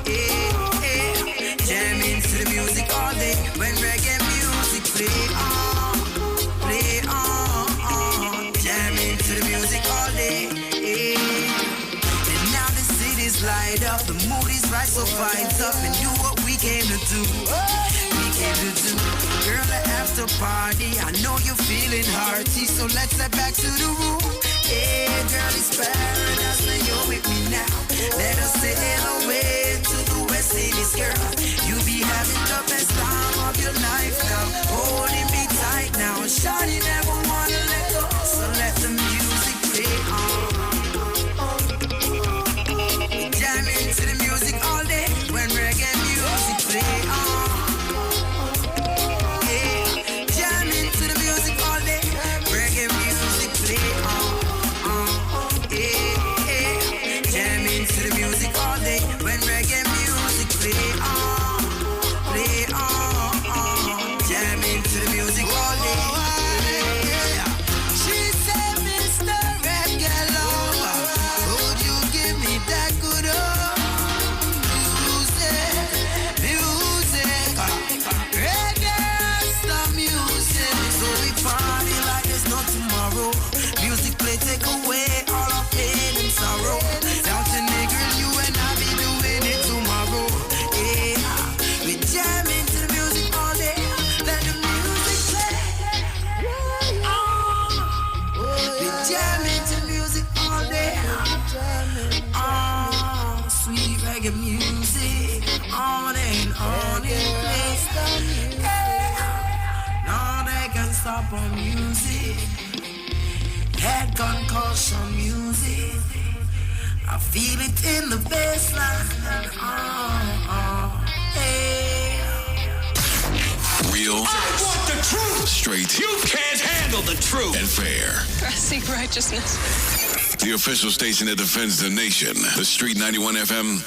Yeah, jamming to the music all day when reggae music play on. Play on, jamming to the music all day. And now the city's light up, the mood is right, so fight up and do what we came to do. We came to do. Girl, the after party, I know you're feeling hearty, so let's head back to the room. Yeah, girl, it's paradise when you're with me now. Let us sail away to the West Indies, girl. You be having the best time of your life now. Holding me tight now. Shawty never wanna let go, so let the music play on. Jamming to the music all day when reggae music play on. Yeah, jamming to the music all day, reggae music play on. Yeah, jamming to the music all day when reggae music play on. Play on, jamming to the music all day. She said, Mr. Reggae Lover, would you give me that good old music? Reggae Rasta music. So we party like there's no tomorrow. Music play, take away all our pain and sorrow. Down to nigga, you and I be doing it tomorrow. Yeah, we jamming to the music all day. Let the music play. We jamming to the music all day. Oh, sweet reggae music, on and on it plays. Yeah, no they can stop on music. Head concussion music, I feel it in the bassline. Hey. Real. I want the truth. Straight. You can't handle the truth. And fair. I seek righteousness. The official station that defends the nation. The Street 91 FM.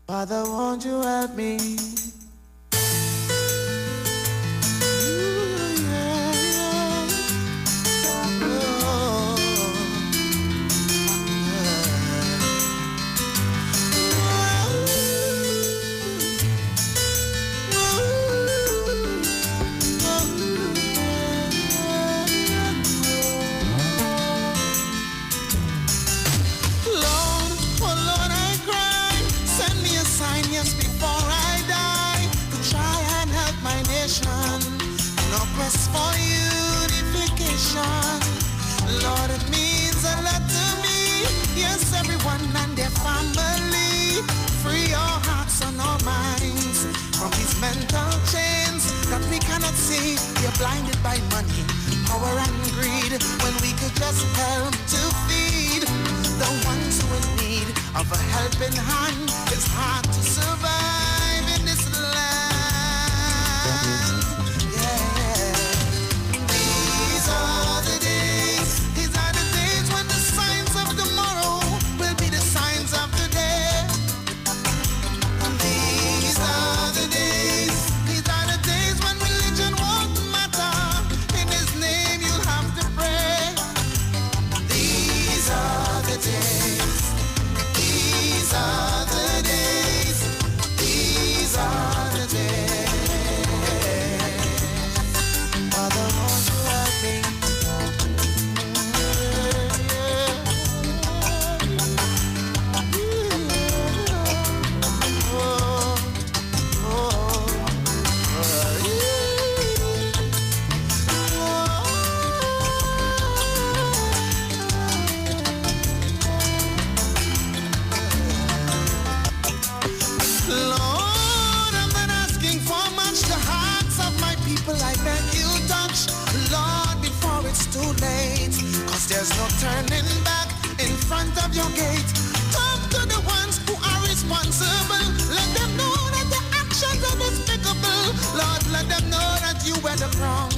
Father, won't you help me? For unification, Lord, it means a lot to me. Yes, everyone and their family. Free our hearts and our minds from these mental chains that we cannot see. We're blinded by money, power and greed, when we could just help to feed the ones who in need of a helping hand. It's hard to survive in this land. These are the days when the signs of tomorrow will be the signs of today. These are the days when religion won't matter. In His name you'll have to pray. These are the days. These are the days. There's no turning back in front of your gate. Talk to the ones who are responsible. Let them know that their actions are despicable. Lord, let them know that you were the wrong.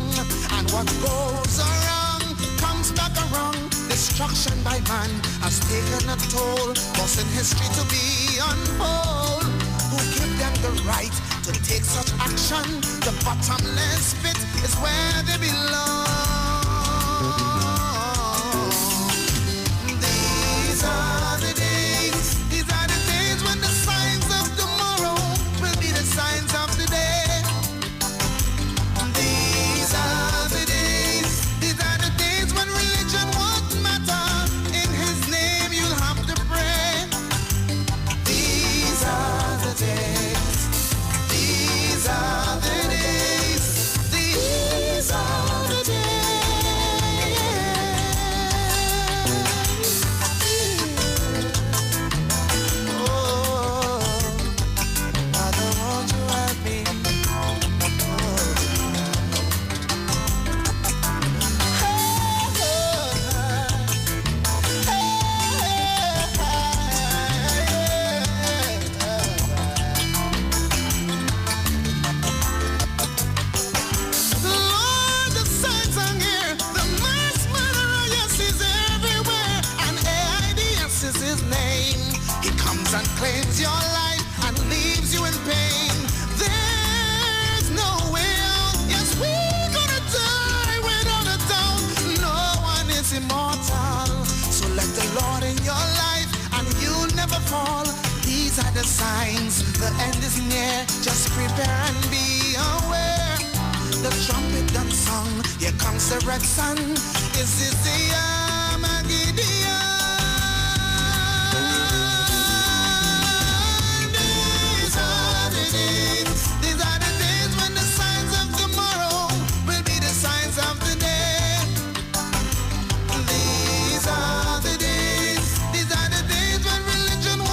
And what goes around comes back around. Destruction by man has taken a toll, causing history to be unfold. Who give them the right to take such action? The bottomless pit is where they belong. These are the days when the signs of tomorrow will be the signs of today. These are the days when religion won't matter. In his name you'll have to pray. These are the days. These are the days. These are the days. Oh, Father, won't you help me? Lord, the signs are here. The mass murderer, yes, is everywhere. And AIDS is his name. He comes and claims your life and leaves you in pain. There's no way out. Yes, we're gonna die without a doubt. No one is immortal. So let the Lord in your life and you'll never fall. These are the signs. The end is near. Just prepare and be aware. The trumpet done sung. Here comes the red sun. This is the year.